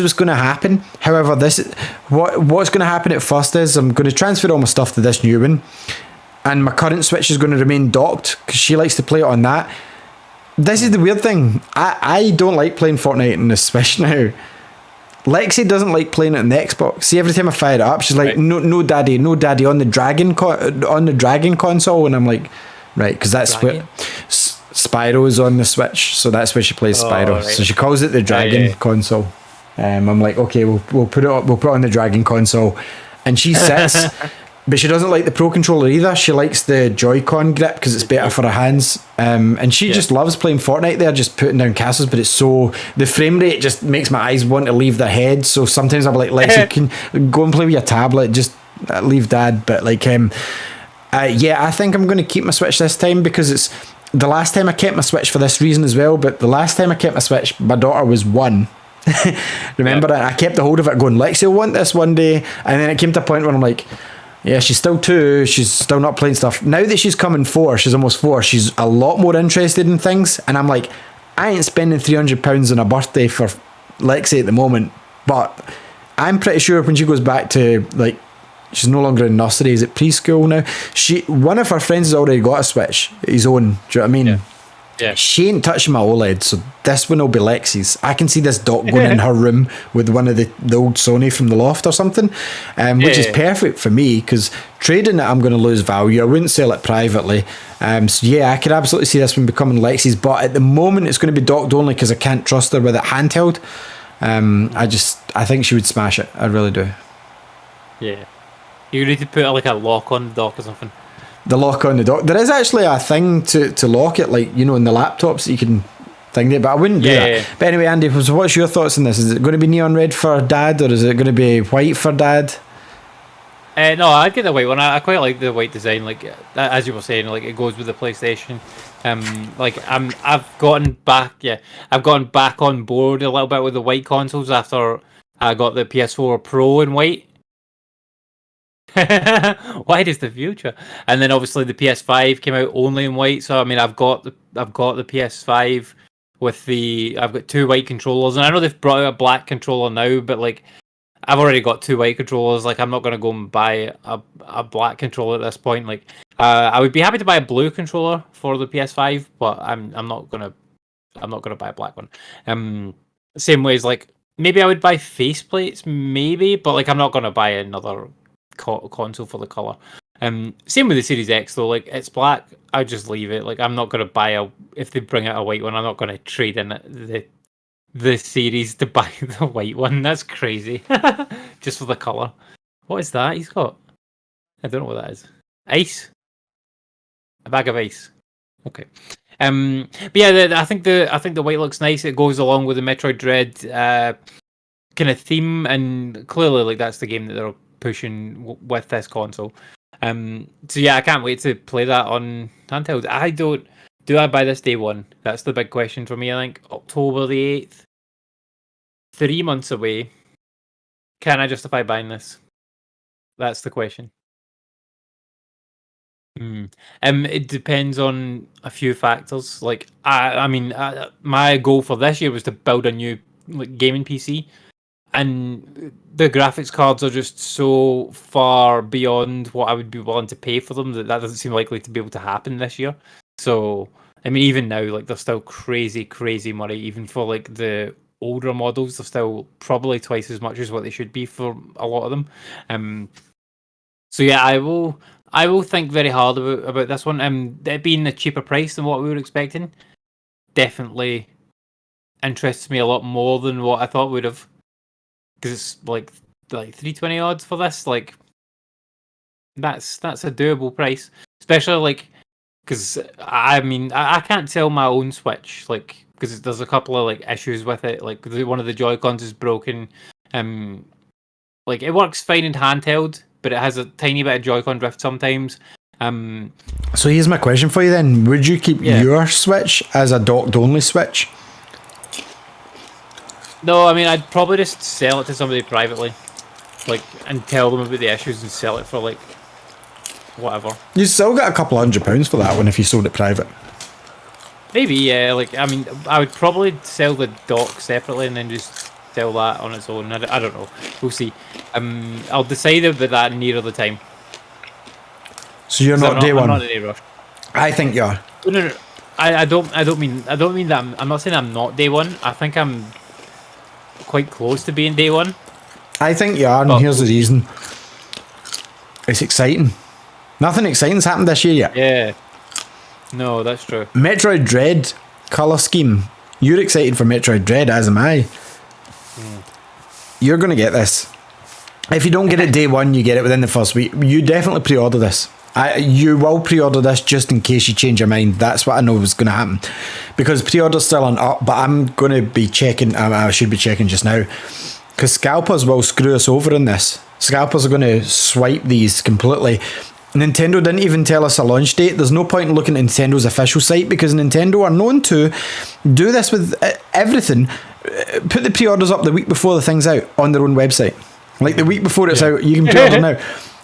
what's going to happen. However, what's going to happen at first is I'm going to transfer all my stuff to this new one, and my current Switch is going to remain docked because she likes to play it on that. This is the weird thing. I don't like playing Fortnite in the Switch now. Lexi doesn't like playing it on the Xbox. See, every time I fire it up, she's like, "No, daddy, on the Dragon console," and I'm like, "Right," because that's what Spyro's on the Switch, so that's where she plays Spyro. Right. So she calls it the Dragon console. I'm like, okay, we'll put it on the Dragon console, and she sits, but she doesn't like the Pro controller either. She likes the Joy-Con grip because it's better for her hands. And she just loves playing Fortnite there, just putting down castles. But it's the frame rate just makes my eyes want to leave their head. So sometimes I'm like, Lexi, can go and play with your tablet, just leave Dad. But like, I think I'm going to keep my Switch this time because it's. The last time I kept my Switch for this reason as well, but the last time I kept my Switch, my daughter was 1. Remember, I kept a hold of it going, Lexi will want this one day. And then it came to a point where I'm like, yeah, she's still 2, she's still not playing stuff. Now that she's coming 4, she's almost 4, she's a lot more interested in things. And I'm like, I ain't spending £300 on a birthday for Lexi at the moment. But I'm pretty sure when she goes back to, like, she's no longer in nursery. Is it preschool now? One of her friends has already got a Switch, his own. Do you know what I mean? Yeah. She ain't touching my OLED, so this one will be Lexi's. I can see this dock going in her room with one of the old Sony from the loft or something, which is perfect for me because trading it, I'm going to lose value. I wouldn't sell it privately. So yeah, I could absolutely see this one becoming Lexi's, but at the moment it's going to be docked only because I can't trust her with it handheld. I think she would smash it. I really do. Yeah. You need to put like a lock on the dock or something. The lock on the dock. There is actually a thing to lock it, like, you know, in the laptops that you can thing it, but I wouldn't do that. Yeah. But anyway, Andy, so what's your thoughts on this? Is it going to be neon red for Dad, or is it going to be white for Dad? No, I'd get the white one. I quite like the white design. Like, as you were saying, like it goes with the PlayStation. I've gotten back on board a little bit with the white consoles after I got the PS4 Pro in white. White is the future. And then obviously the PS5 came out only in white. So I mean, I've got the PS5 with I've got 2 white controllers, and I know they've brought out a black controller now, but like I've already got 2 white controllers. Like I'm not gonna go and buy a black controller at this point. Like I would be happy to buy a blue controller for the PS5, but I'm not gonna buy a black one. Same way as like maybe I would buy faceplates, maybe, but like I'm not gonna buy another console for the color. Same with the Series X though. Like it's black, I just leave it. Like I'm not gonna buy if they bring out a white one, I'm not gonna trade in the series to buy the white one. That's crazy. Just for the color. What is that he's got? I don't know what that is. Ice? A bag of ice. Okay. But yeah, I think the white looks nice. It goes along with the Metroid Dread kind of theme, and clearly, like that's the game that they're pushing with this console. So yeah, I can't wait to play that on handheld. Do I buy this day one? That's the big question for me. I think October the 8th, 3 months away. Can I justify buying this? That's the question. It depends on a few factors. Like I mean, my goal for this year was to build a new like gaming PC, and the graphics cards are just so far beyond what I would be willing to pay for them that doesn't seem likely to be able to happen this year. So I mean, even now, like they're still crazy money. Even for like the older models, they're still probably twice as much as what they should be for a lot of them. So yeah, I will think very hard about this one. It being a cheaper price than what we were expecting, definitely interests me a lot more than what I thought would have. Because it's like 320 odds for this. Like that's a doable price, especially like because I mean I can't sell my own Switch like because there's a couple of like issues with it. Like one of the Joy-Cons is broken. Like it works fine in handheld, but it has a tiny bit of Joy-Con drift sometimes. So here's my question for you then. Would you keep your Switch as a docked only Switch? No, I mean I'd probably just sell it to somebody privately, like, and tell them about the issues and sell it for like whatever. You still got a couple £100 for that one if you sold it private. Maybe, yeah. Like I mean, I would probably sell the dock separately and then just sell that on its own. I don't know. We'll see. I'll decide about that nearer the time. So you're not day one. I'm not in a rush. I think you are. No. I don't mean that. I'm not saying I'm not day one. I think I'm quite close to being day one. I think you are, and here's the reason. It's exciting. Nothing exciting's happened this year yet. Yeah. No, that's true. Metroid Dread colour scheme. You're excited for Metroid Dread, as am I. You're going to get this. If you don't get it day one, you get it within the first week. You definitely pre-order this. You will pre-order this just in case you change your mind. That's what I know is going to happen. Because pre-order's still on up, but I'm going to be checking. I should be checking just now. Because scalpers will screw us over in this. Scalpers are going to swipe these completely. Nintendo didn't even tell us a launch date. There's no point in looking at Nintendo's official site because Nintendo are known to do this with everything. Put the pre-orders up the week before the thing's out on their own website. Like the week before it's out, you can pre-order now.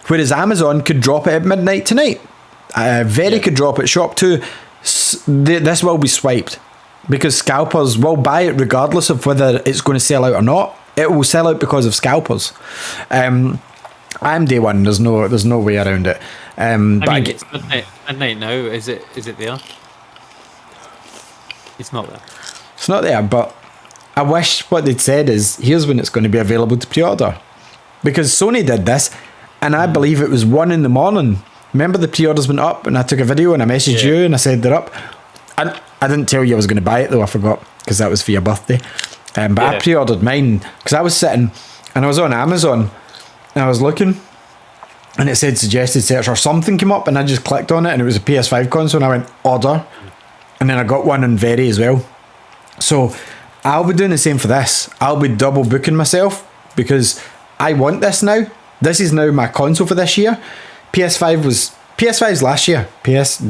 Whereas Amazon could drop it at midnight tonight. Very could drop it. Shop 2, this will be swiped. Because scalpers will buy it regardless of whether it's going to sell out or not. It will sell out because of scalpers. I'm day one. There's no way around it. I mean, it's midnight now. Is it there? It's not there. It's not there, but I wish what they'd said is, here's when it's going to be available to pre-order. Because Sony did this, and I believe it was 1 a.m. Remember the pre-orders went up, and I took a video, and I messaged you, and I said they're up. I didn't tell you I was going to buy it, though, I forgot, because that was for your birthday. But I pre-ordered mine, because I was sitting, and I was on Amazon, and I was looking, and it said suggested search or something came up, and I just clicked on it, and it was a PS5 console, and I went order, and then I got one on Very as well. So I'll be doing the same for this. I'll be double booking myself because I want this now. This is now my console for this year. PS5's last year.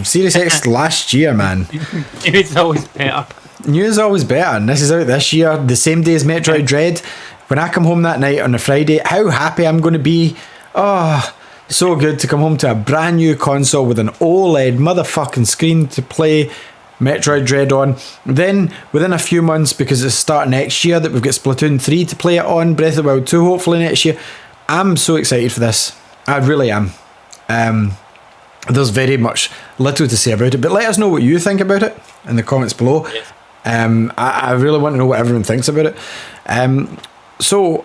Series X last year, man. It's always better. New is always better, and this is out this year, the same day as Metroid Dread. When I come home that night on a Friday, how happy I'm going to be. Oh, so good to come home to a brand new console with an OLED motherfucking screen to play Metroid Dread on. Then, within a few months, because it's starting next year, that we've got Splatoon 3 to play it on, Breath of the Wild 2 hopefully next year. I'm so excited for this. I really am. There's very much little to say about it, but let us know what you think about it in the comments below. Yes. I really want to know what everyone thinks about it. So,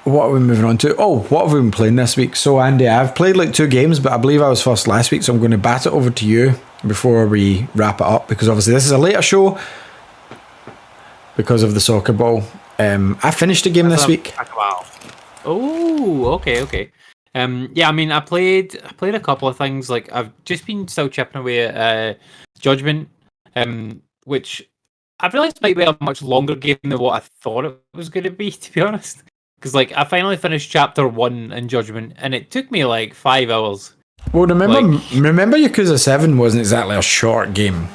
what are we moving on to? Oh, what have we been playing this week? So, Andy, I've played like 2 games, but I believe I was first last week, so I'm going to bat it over to you before we wrap it up, because obviously this is a later show because of the soccer ball. I finished a game this week. Oh, okay. Yeah, I mean, I played a couple of things. Like I've just been still chipping away at Judgment, which I realized might be a much longer game than what I thought it was going to be, to be honest. Because like I finally finished chapter 1 in Judgment, and it took me like 5 hours. Well, remember Like- Yakuza 7 wasn't exactly a short game.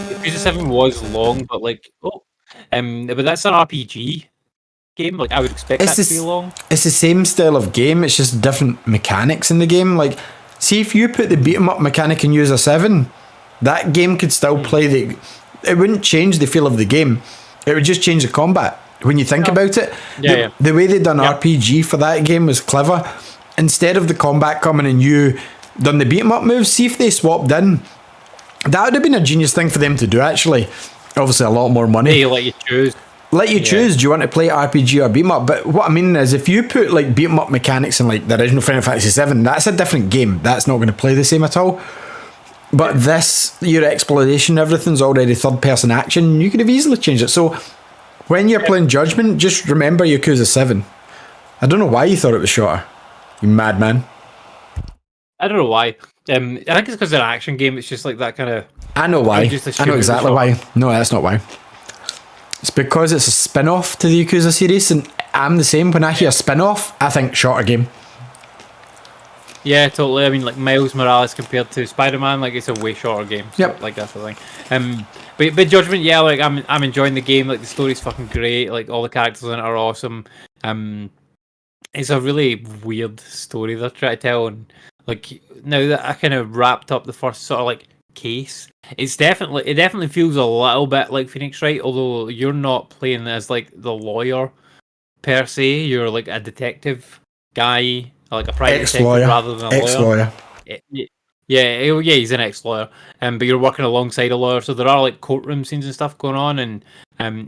Yakuza 7 was long, but but that's an RPG game. Like I would expect It's that to this- be long. It's the same style of game, it's just different mechanics in the game. Like, see if you put the beat 'em up mechanic in Yakuza 7, that game could still play it wouldn't change the feel of the game. It would just change the combat. When you think about it, the way they done RPG for that game was clever. Instead of the combat coming and you done the beat 'em up moves, see if they swapped in. That would have been a genius thing for them to do, actually. Obviously, a lot more money. They let you choose. Let you choose, do you want to play RPG or beat 'em up? But what I mean is, if you put like beat 'em up mechanics in like the original Final Fantasy 7, that's a different game. That's not going to play the same at all. But this, your exploration, everything's already third person action. You could have easily changed it. So when you're playing Judgment, just remember Yakuza 7. I don't know why you thought it was shorter. You madman. I don't know why. I think it's because it's an action game. It's just like that kind of. I know why. just I assume know it was exactly why. No, that's not why. It's because it's a spin-off to the Yakuza series, and I'm the same. When I hear spin-off, I think shorter game. Yeah, totally. I mean, like Miles Morales compared to Spider-Man, like it's a way shorter game. So, Yep. Like that's the thing. But Judgment, yeah, like I'm enjoying the game. Like the story's fucking great. Like all the characters in it are awesome. It's a really weird story they're trying to tell, and like now that I kind of wrapped up the first sort of like case, it definitely feels a little bit like Phoenix Wright, although you're not playing as like the lawyer per se. You're like a detective guy, like a private Ex-lawyer. detective rather than a lawyer. Ex-lawyer. Yeah, he's an ex-lawyer, but you're working alongside a lawyer, so there are like courtroom scenes and stuff going on, and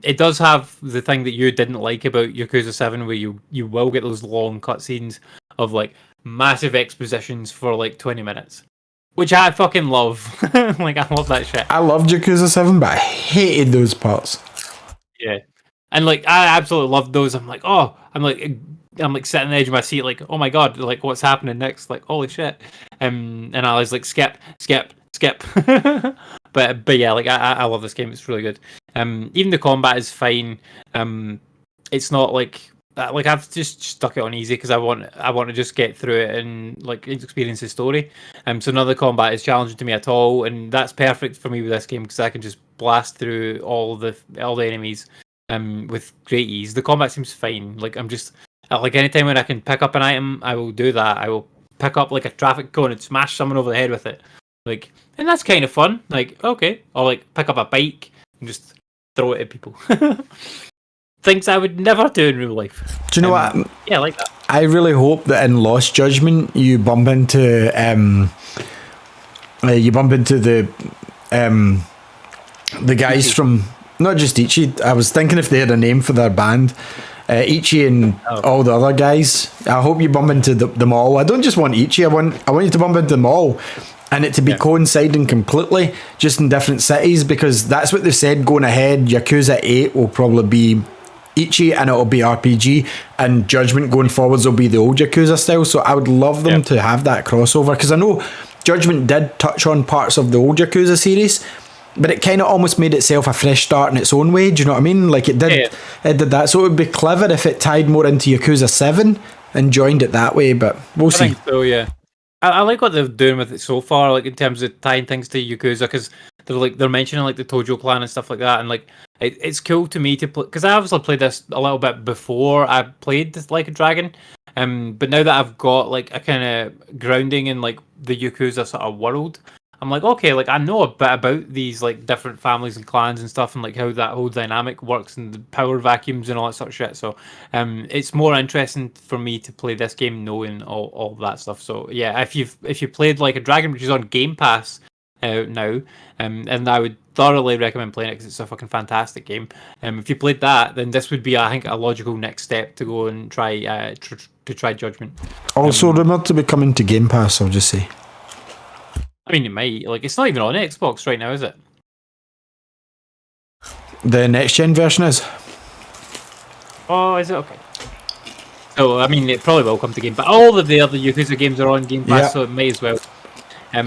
it does have the thing that you didn't like about Yakuza 7, where you will get those long cutscenes of like massive expositions for like 20 minutes, which I fucking love. Like I love that shit. I loved Yakuza 7, but I hated those parts. Yeah, and like I absolutely loved those. I'm like sitting on the edge of my seat, like, oh my god, like what's happening next? Like, holy shit. And I was like, skip. but yeah, like I love this game. It's really good. Even the combat is fine. It's not like I've just stuck it on easy because I want to just get through it and like experience the story. So none of the combat is challenging to me at all, and that's perfect for me with this game because I can just blast through all the enemies with great ease. The combat seems fine. Like I'm just like anytime when I can pick up an item, I will do that. I will pick up like a traffic cone and smash someone over the head with it. Like, and that's kind of fun. Like, okay, or like pick up a bike and just throw it at people. Things I would never do in real life. Do you know what? Yeah, I like that. I really hope that in Lost Judgment you bump into the guys from not just Ichi. I was thinking if they had a name for their band. Ichi and all the other guys. I hope you bump into them all. I don't just want Ichi. I want you to bump into them all, and it to be coinciding completely, just in different cities, because that's what they said going ahead. Yakuza 8 will probably be Ichi, and it'll be RPG, and Judgment going forwards will be the old Yakuza style. So I would love them to have that crossover, because I know Judgment did touch on parts of the old Yakuza series, but it kind of almost made itself a fresh start in its own way. Do you know what I mean? Like it did that. So it would be clever if it tied more into Yakuza 7 and joined it that way, but we'll see. I think so, yeah. I like what they're doing with it so far, like in terms of tying things to Yakuza, because they're mentioning like the Tojo clan and stuff like that, and like it's cool to me to play, because I obviously played this a little bit before I played this Like a Dragon, but now that I've got like a kind of grounding in like the Yakuza sort of world, I'm like, okay, like I know a bit about these like different families and clans and stuff, and like how that whole dynamic works and the power vacuums and all that sort of shit. So, it's more interesting for me to play this game knowing all that stuff. So yeah, if you played Like a Dragon, which is on Game Pass now, and I would thoroughly recommend playing it because it's a fucking fantastic game. If you played that, then this would be, I think, a logical next step to go and try to try Judgment. Also rumoured to be coming to Game Pass, I'll just say. I mean, it might. Like, it's not even on Xbox right now, is it? The next gen version is. Oh, is it? Okay. So, I mean, it probably will come to Game Pass. All of the other Yakuza games are on Game Pass, so it may as well. But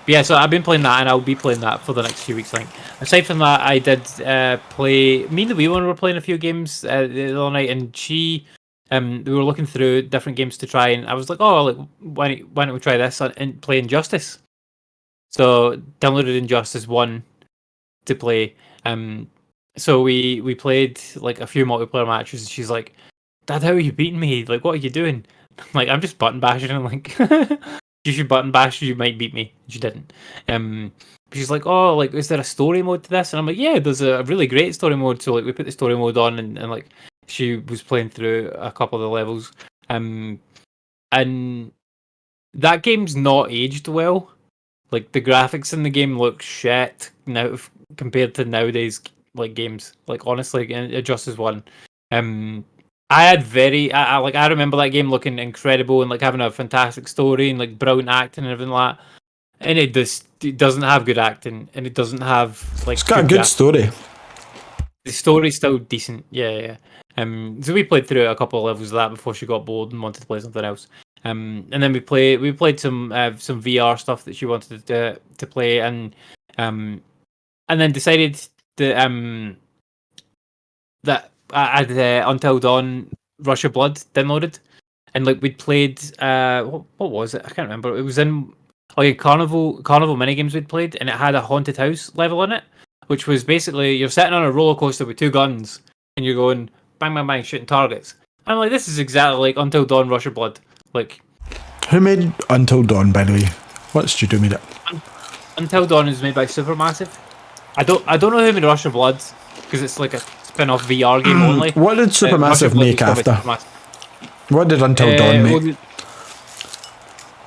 yeah, so I've been playing that, and I'll be playing that for the next few weeks. I think. Aside from that, I did play. Me and the wee one were playing a few games the other night, and we were looking through different games to try, and I was like, oh, like why don't we try this and play Injustice? So downloaded Injustice 1 to play. So we played like a few multiplayer matches, and she's like, "Dad, how are you beating me? Like, what are you doing?" I'm like, "I'm just button bashing." I'm like, "You should button bash, you might beat me." She didn't. She's like, "Oh, like, is there a story mode to this?" And I'm like, "Yeah, there's a really great story mode." So like, we put the story mode on, and like, she was playing through a couple of the levels. And that game's not aged well. Like, the graphics in the game look shit now compared to nowadays like games. Like, honestly, Injustice 1. I had I remember that game looking incredible and like having a fantastic story and like brilliant acting and everything like that. And it doesn't have good acting, and it doesn't have like. It's got a good story. The story's still decent, yeah. So we played through a couple of levels of that before she got bored and wanted to play something else. And then we played some VR stuff that she wanted to play, and then decided that that I had Until Dawn Rush of Blood downloaded, and like we'd played what was it? I can't remember. It was in like carnival minigames we'd played, and it had a haunted house level in it, which was basically you're sitting on a roller coaster with two guns, and you're going bang bang bang shooting targets. I'm like, this is exactly like Until Dawn Rush of Blood. Like, who made Until Dawn, by the way? What studio made it? Until Dawn is made by Supermassive. I don't know who made Rush of Blood because it's like a spin-off VR game only. What did Supermassive make after? What did Until Dawn make? Well,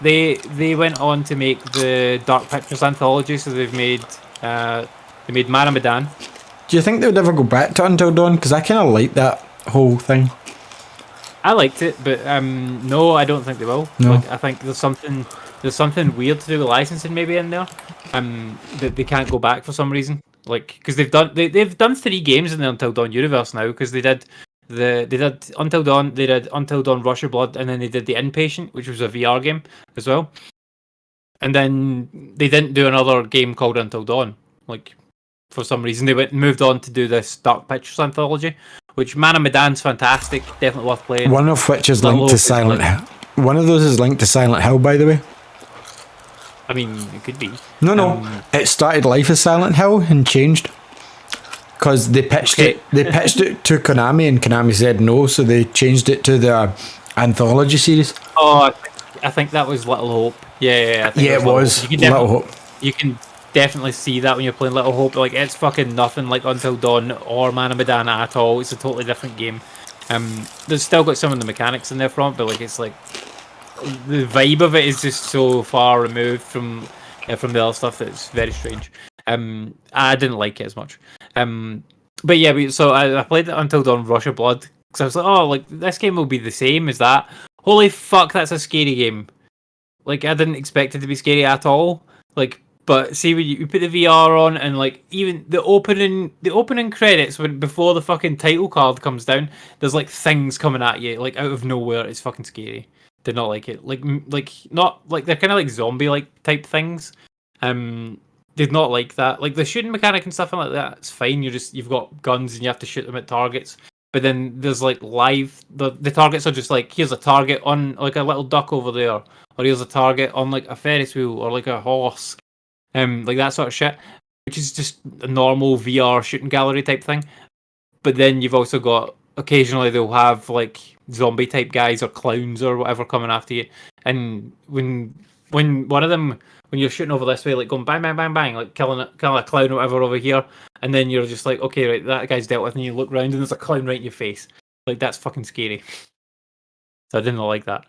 they went on to make the Dark Pictures anthology, so they made Man of Medan. Do you think they would ever go back to Until Dawn? Because I kind of like that whole thing. I liked it, but no, I don't think they will. No. Like, I think there's something weird to do with licensing maybe in there. That they can't go back for some reason. Like, because they've done 3 games in the Until Dawn universe now. Because they did Until Dawn, they did Until Dawn Rush of Blood, and then they did The Inpatient, which was a VR game as well. And then they didn't do another game called Until Dawn. Like, for some reason, they moved on to do this Dark Pictures anthology, which Man of Medan's fantastic, definitely worth playing. One of which is linked to Silent Hill. One of those is linked to Silent Hill, by the way. I mean, it could be. No. It started life as Silent Hill and changed because they pitched it. They pitched it to Konami, and Konami said no, so they changed it to the anthology series. Oh, I think that was Little Hope. Yeah, I think it was Little Hope. You can definitely see that when you're playing Little Hope. Like, it's fucking nothing like Until Dawn or Man of Medan at all. It's a totally different game. There's still got some of the mechanics in there from it, but like it's like the vibe of it is just so far removed from the other stuff that it's very strange. I didn't like it as much. But yeah, so I played it Until Dawn Rush of Blood because I was like, oh, like this game will be the same as that. Holy fuck, that's a scary game. Like, I didn't expect it to be scary at all. Like, but see when you put the VR on and like even the opening credits before the fucking title card comes down, there's like things coming at you like out of nowhere. It's fucking scary. Did not like it. Like not like they're kind of like zombie like type things. Did not like that. Like the shooting mechanic and stuff like that. It's fine. You've got guns and you have to shoot them at targets. But then there's like the targets are just like, here's a target on like a little duck over there, or here's a target on like a Ferris wheel or like a horse, like that sort of shit, which is just a normal VR shooting gallery type thing. But then you've also got occasionally they'll have like zombie type guys or clowns or whatever coming after you, and when one of them, when you're shooting over this way, like going bang, bang, bang, bang, like killing a clown or whatever over here, and then you're just like, okay, right, that guy's dealt with, and you look around and there's a clown right in your face. Like, that's fucking scary. So I didn't like that.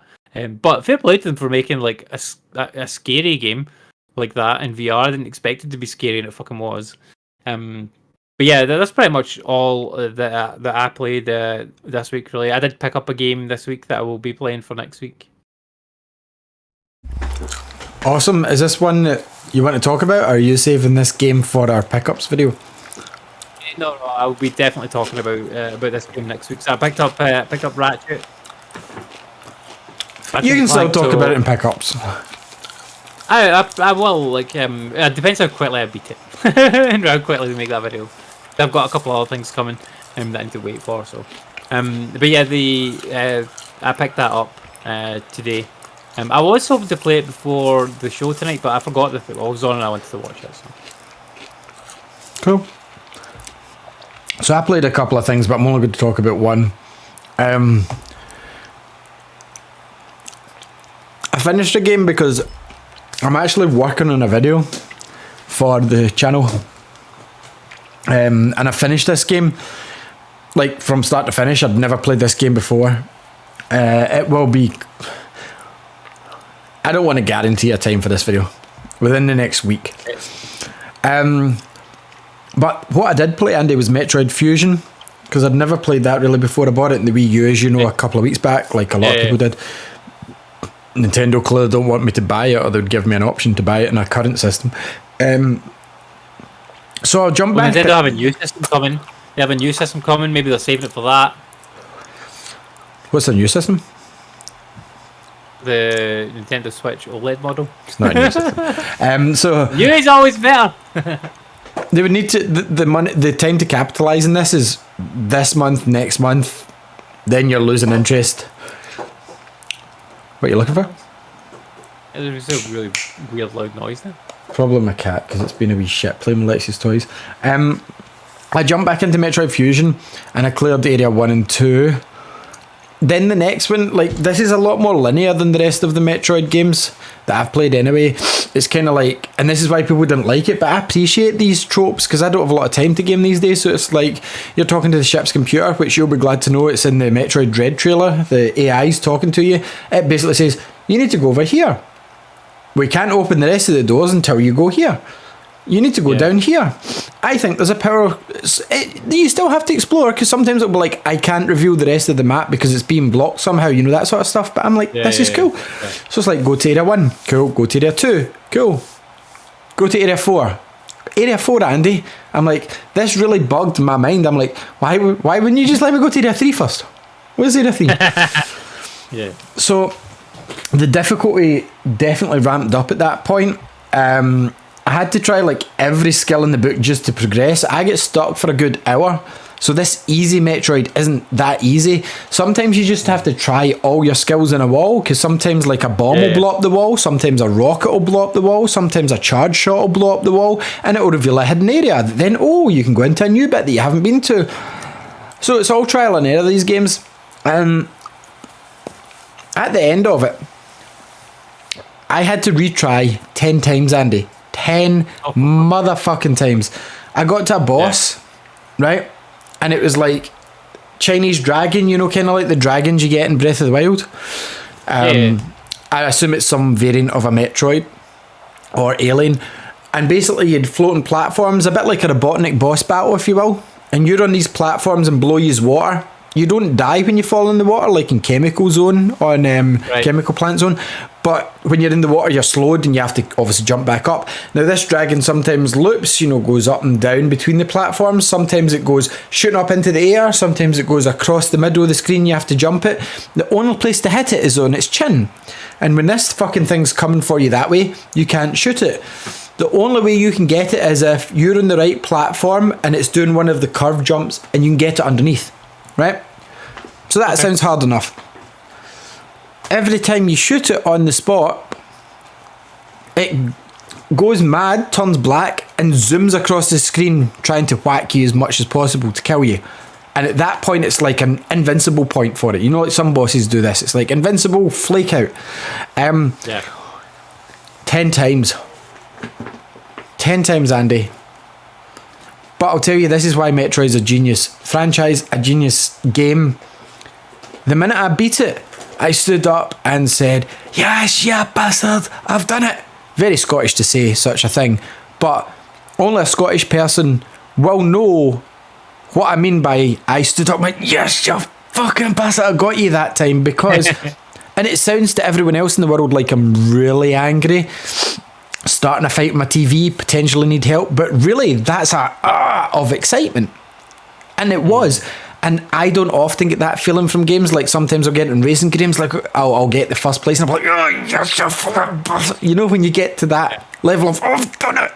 But fair play to them for making like a scary game like that in VR. I didn't expect it to be scary, and it fucking was. But yeah, that's pretty much all that I played this week, really. I did pick up a game this week that I will be playing for next week. Awesome. Is this one that you want to talk about, or are you saving this game for our pickups video? No, I'll be definitely talking about this game next week. So I picked up Ratchet. You can still talk about it in pickups. I will, like, it depends how quickly I beat it. And how quickly we make that video. I've got a couple of other things coming that I need to wait for, so. But yeah, I picked that up today. I was hoping to play it before the show tonight, but I forgot the football was on and I wanted to watch it, so. Cool. So I played a couple of things, but I'm only going to talk about one. I finished the game because I'm actually working on a video for the channel. And I finished this game, like, from start to finish. I'd never played this game before. It will be... I don't want to guarantee a time for this video. Within the next week. But what I did play, Andy, was Metroid Fusion, because I'd never played that really before. I bought it in the Wii U, as you know, a couple of weeks back, like a lot of people did. Nintendo clearly don't want me to buy it, or they'd give me an option to buy it in a current system. So I'll jump back. Nintendo have a new system coming. They have a new system coming. Maybe they're saving it for that. What's the new system? The Nintendo Switch OLED model. It's not a new system. So new is always better. They would need to the money, the time to capitalize in this is this month, next month. Then you're losing interest. What are you looking for? There's a really weird loud noise there. Probably my cat, because it's been a wee shit playing with Lexi's toys. I jumped back into Metroid Fusion and I cleared Area 1 and 2. Then the next one, like, this is a lot more linear than the rest of the Metroid games that I've played anyway. It's kind of like, and this is why people didn't like it, but I appreciate these tropes because I don't have a lot of time to game these days. So it's like you're talking to the ship's computer, which you'll be glad to know it's in the Metroid Dread trailer. The AI's talking to you. It basically says, you need to go over here. We can't open the rest of the doors until you go here. You need to go down here. I think there's a power... you still have to explore, because sometimes it'll be like, I can't reveal the rest of the map because it's being blocked somehow, you know, that sort of stuff. But I'm like, this is cool. Yeah. So it's like, go to Area 1. Cool. Go to Area 2. Cool. Go to Area 4. Area 4, Andy. I'm like, this really bugged my mind. I'm like, why wouldn't you just let me go to Area 3 first? Where's Area 3? Yeah. So the difficulty definitely ramped up at that point. I had to try like every skill in the book just to progress. I get stuck for a good hour. So this easy Metroid isn't that easy. Sometimes you just have to try all your skills in a wall, because sometimes like a bomb will blow up the wall, sometimes a rocket will blow up the wall, sometimes a charge shot will blow up the wall, and it will reveal a hidden area. Then, you can go into a new bit that you haven't been to. So it's all trial and error, these games. At the end of it, I had to retry 10 times, Andy. 10 motherfucking times. I got to a boss, right? And it was like Chinese dragon, you know, kind of like the dragons you get in Breath of the Wild. I assume it's some variant of a Metroid or Alien. And basically you'd floating platforms, a bit like a Robotnik boss battle, if you will. And you're on these platforms and blow use water. You don't die when you fall in the water, like in Chemical Zone on Chemical Plant Zone. But when you're in the water, you're slowed and you have to obviously jump back up. Now, this dragon sometimes loops, you know, goes up and down between the platforms. Sometimes it goes shooting up into the air. Sometimes it goes across the middle of the screen. You have to jump it. The only place to hit it is on its chin. And when this fucking thing's coming for you that way, you can't shoot it. The only way you can get it is if you're on the right platform and it's doing one of the curve jumps and you can get it underneath. Right? So that sounds hard enough. Every time you shoot it on the spot, it goes mad, turns black, and zooms across the screen trying to whack you as much as possible to kill you. And at that point, it's like an invincible point for it. You know, like some bosses do this. It's like invincible, flake out. 10 times. 10 times, Andy. But I'll tell you, this is why Metroid's a genius franchise, a genius game. The minute I beat it, I stood up and said, yes, yeah, bastard, I've done it. Very Scottish to say such a thing, but only a Scottish person will know what I mean by I stood up and went, yes, you fucking bastard, I got you that time, because, and it sounds to everyone else in the world like I'm really angry, starting a fight with my TV, potentially need help, but really that's a of excitement. And it was. And I don't often get that feeling from games. Like sometimes I'll get in racing games, like I'll get the first place and I'm like, oh, yes, you fucking bastard. You know, when you get to that level of, oh, I've done it.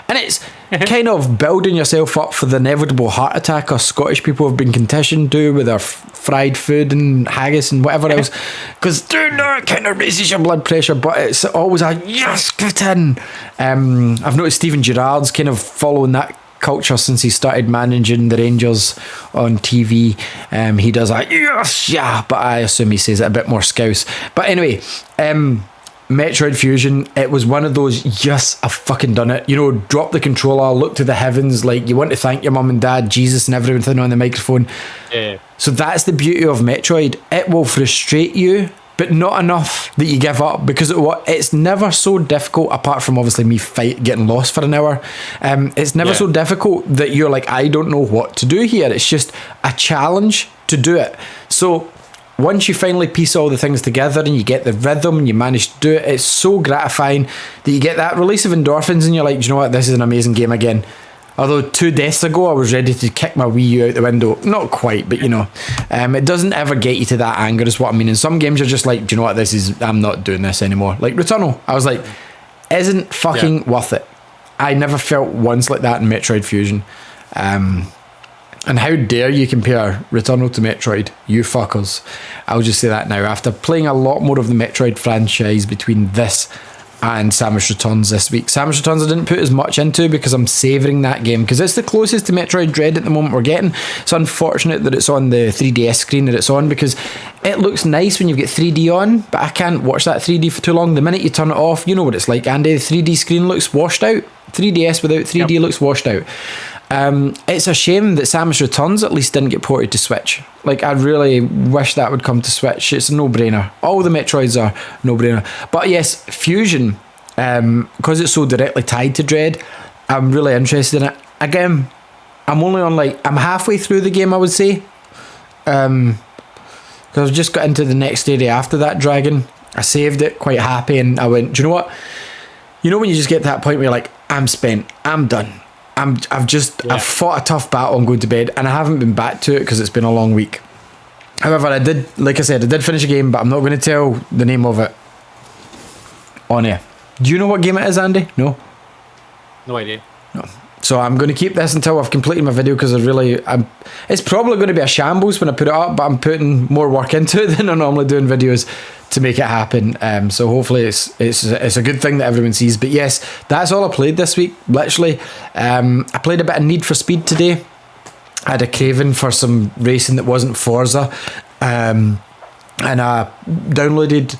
And it's kind of building yourself up for the inevitable heart attack us Scottish people have been conditioned to with our fried food and haggis and whatever else. Because doing that kind of raises your blood pressure, but it's always a, yes, get in. I've noticed Steven Gerrard's kind of following that culture since he started managing the Rangers on TV. He does a yes, yeah, but I assume he says it a bit more scouse. But anyway, Metroid Fusion, it was one of those, yes, I've fucking done it. You know, drop the controller, look to the heavens, like you want to thank your mum and dad, Jesus and everything on the microphone. Yeah. So that's the beauty of Metroid. It will frustrate you, but not enough that you give up, because it's never so difficult, apart from obviously me getting lost for an hour. It's never so difficult that you're like, I don't know what to do here. It's just a challenge to do it. So once you finally piece all the things together and you get the rhythm and you manage to do it, it's so gratifying that you get that release of endorphins and you're like, do you know what, this is an amazing game again. Although 2 deaths ago I was ready to kick my Wii U out the window. Not quite, but you know, it doesn't ever get you to that anger is what I mean. In some games you're just like, do you know what, I'm not doing this anymore. Like Returnal, I was like, isn't fucking worth it. I never felt once like that in Metroid Fusion. And how dare you compare Returnal to Metroid, you fuckers. I'll just say that now. After playing a lot more of the Metroid franchise between this and Samus Returns this week. Samus Returns I didn't put as much into because I'm savouring that game, because it's the closest to Metroid Dread at the moment we're getting. It's unfortunate that it's on the 3DS screen that it's on, because it looks nice when you get 3D on, but I can't watch that 3D for too long. The minute you turn it off, you know what it's like, Andy, the 3D screen looks washed out. 3DS without 3D looks washed out. It's a shame that Samus Returns at least didn't get ported to Switch. Like, I really wish that would come to Switch. It's a no-brainer. All the Metroids are no-brainer. But yes, Fusion, because it's so directly tied to Dread, I'm really interested in it. Again, I'm halfway through the game, I would say. Because I've just got into the next area after that dragon. I saved it, quite happy, and I went, do you know what? You know when you just get to that point where you're like, I'm spent, I'm done. I've fought a tough battle and going to bed, and I haven't been back to it because it's been a long week. However, I did finish a game, but I'm not going to tell the name of it on air. Do you know what game it is, Andy? No? No idea. No. So I'm going to keep this until I've completed my video, because it's probably going to be a shambles when I put it up, but I'm putting more work into it than I normally do in videos to make it happen. So hopefully it's a good thing that everyone sees. But yes, that's all I played this week, literally. I played a bit of Need for Speed today. I had a craving for some racing that wasn't Forza. And I downloaded,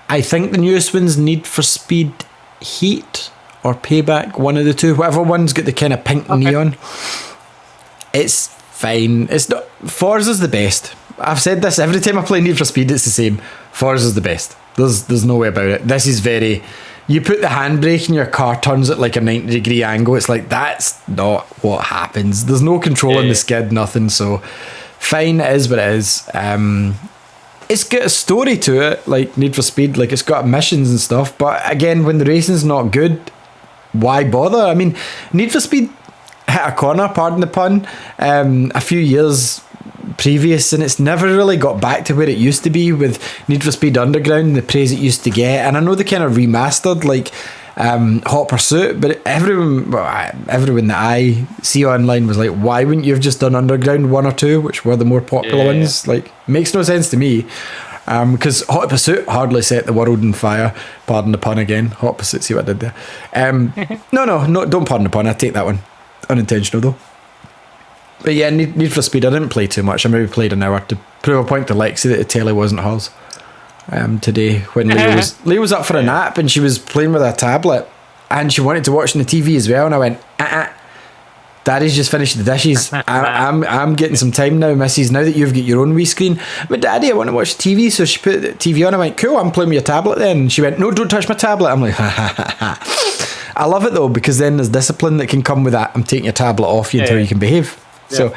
I think the newest one's Need for Speed Heat or Payback, one of the two. Whatever one's got the kind of pink neon. It's fine. It's not, Forza's the best. I've said this every time I play Need for Speed, it's the same. Forza's the best. There's no way about it. This is very, you put the handbrake and your car turns at like a 90-degree angle. It's like, that's not what happens. There's no control in the skid, nothing. So fine, it is what it is. It's got a story to it, like Need for Speed, like it's got missions and stuff. But again, when the racing's not good, why bother? I mean, Need for Speed hit a corner, pardon the pun, a few years previous, and it's never really got back to where it used to be with Need for Speed Underground, the praise it used to get. And I know they kind of remastered like Hot Pursuit, but everyone that I see online was like, why wouldn't you have just done Underground 1 or 2, which were the more popular ones? Like, makes no sense to me. Because Hot Pursuit hardly set the world on fire. Pardon the pun again. Hot Pursuit, see what I did there. No, don't pardon the pun. I take that one. Unintentional though. But yeah, Need for Speed, I didn't play too much. I maybe played an hour to prove a point to Lexi that the telly wasn't hers. Today, when Leah was up for a nap and she was playing with her tablet and she wanted to watch on the TV as well, and I went, Daddy's just finished the dishes. I'm getting some time now, missus, now that you've got your own wee screen. But Daddy, I want to watch TV. So she put the TV on. I went, cool, I'm playing with your tablet then. And she went, no, don't touch my tablet. I'm like, I love it though, because then there's discipline that can come with that. I'm taking your tablet off you until you can behave. Yeah. So,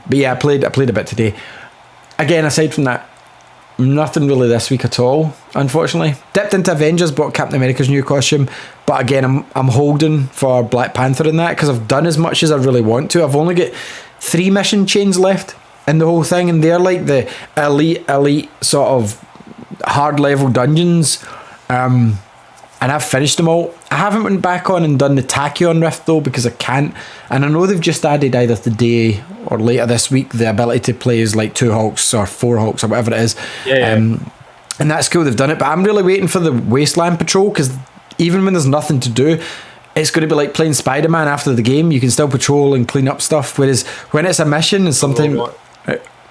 but yeah, I played a bit today. Again, aside from that, nothing really this week at all, unfortunately. Dipped into Avengers, bought Captain America's new costume, but again, I'm holding for Black Panther in that, because I've done as much as I really want to. I've only got 3 mission chains left in the whole thing, and they're like the elite sort of hard level dungeons. And I've finished them all. I haven't went back on and done the Tachyon Rift though, because I can't. And I know they've just added either today or later this week the ability to play as like 2 Hulks or 4 Hulks or whatever it is. And that's cool, they've done it. But I'm really waiting for the Wasteland Patrol, because even when there's nothing to do, it's going to be like playing Spider-Man after the game. You can still patrol and clean up stuff. Whereas when it's a mission and sometimes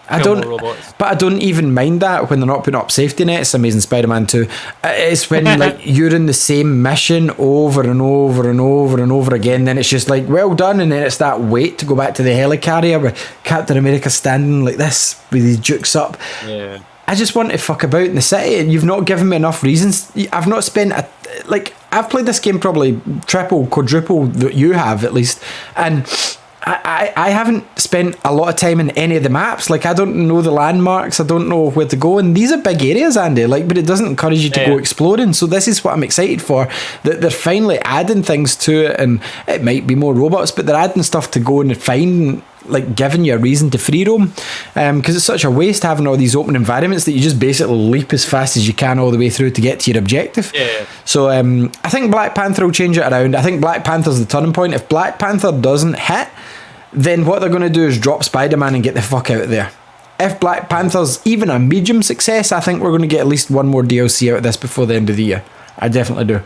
I don't even mind that when they're not putting up safety nets. Amazing Spider-Man 2. It's when like you're in the same mission over and over and over and over again. Then it's just like, well done, and then it's that wait to go back to the helicarrier where Captain America standing like this with his jukes up. Yeah. I just want to fuck about in the city, and you've not given me enough reasons. I've not spent I've played this game probably triple, quadruple that you have at least, and I haven't spent a lot of time in any of the maps. Like, I don't know the landmarks, I don't know where to go, and these are big areas, Andy. Like, but it doesn't encourage you to go exploring. So this is what I'm excited for. That they're finally adding things to it, and it might be more robots, but they're adding stuff to go and find, like giving you a reason to free roam, because it's such a waste having all these open environments that you just basically leap as fast as you can all the way through to get to your objective. So I think Black Panther will change it around. I think Black Panther's the turning point. If Black Panther doesn't hit, then what they're going to do is drop Spider-Man and get the fuck out of there. If Black Panther's even a medium success, I think we're going to get at least one more DLC out of this before the end of the year. I definitely do.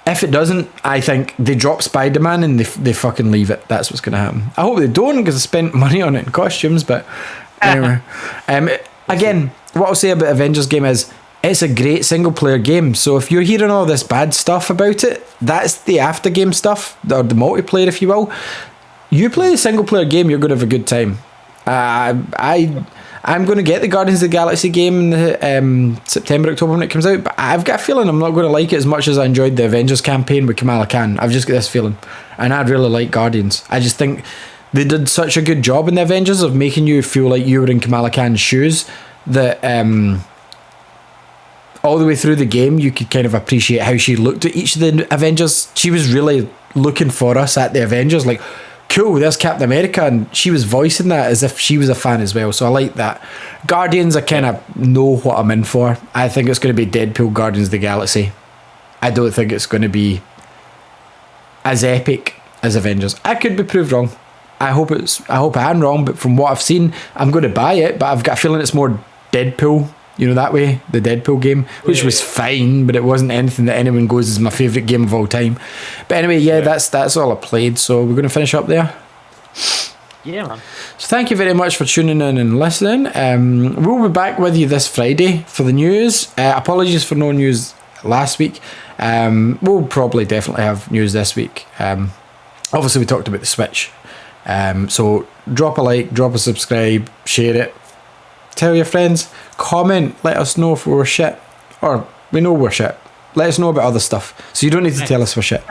If it doesn't, I think they drop Spider-Man and they fucking leave it. That's what's going to happen. I hope they don't, because I spent money on it in costumes, but anyway. Again, what I'll say about Avengers game is it's a great single player game. So if you're hearing all this bad stuff about it, that's the after game stuff, or the multiplayer, if you will. You play the single player game, you're going to have a good time. I'm going to get the Guardians of the Galaxy game in the, September, October when it comes out, but I've got a feeling I'm not going to like it as much as I enjoyed the Avengers campaign with Kamala Khan. I've just got this feeling. And I'd really like Guardians. I just think they did such a good job in the Avengers of making you feel like you were in Kamala Khan's shoes that all the way through the game you could kind of appreciate how she looked at each of the Avengers. She was really looking for us at the Avengers, like, cool, there's Captain America, and she was voicing that as if she was a fan as well, so I like that. Guardians, I kind of know what I'm in for. I think it's going to be Deadpool Guardians of the Galaxy. I don't think it's going to be as epic as Avengers. I could be proved wrong. I hope I am wrong, but from what I've seen, I'm going to buy it, but I've got a feeling it's more Deadpool, you know, that way, the Deadpool game, which was fine, but it wasn't anything that anyone goes is my favourite game of all time. But anyway, that's all I played, so we're going to finish up there. Yeah, man. So thank you very much for tuning in and listening. We'll be back with you this Friday for the news. Apologies for no news last week. We'll probably definitely have news this week. Obviously, we talked about the Switch. So drop a like, drop a subscribe, share it. Tell your friends, comment, let us know if we're shit, or we know we're shit. Let us know about other stuff, so you don't need to tell us we're shit.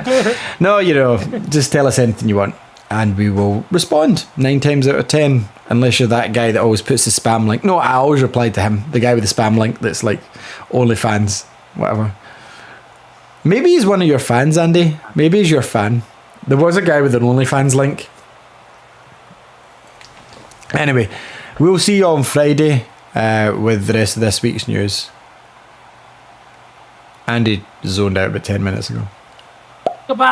No, you know, just tell us anything you want, and we will respond 9 times out of 10, unless you're that guy that always puts the spam link. No, I always reply to him, the guy with the spam link that's like OnlyFans, whatever. Maybe he's one of your fans, Andy. Maybe he's your fan. There was a guy with an OnlyFans link. Anyway, we'll see you on Friday with the rest of this week's news. Andy zoned out about 10 minutes ago. Goodbye.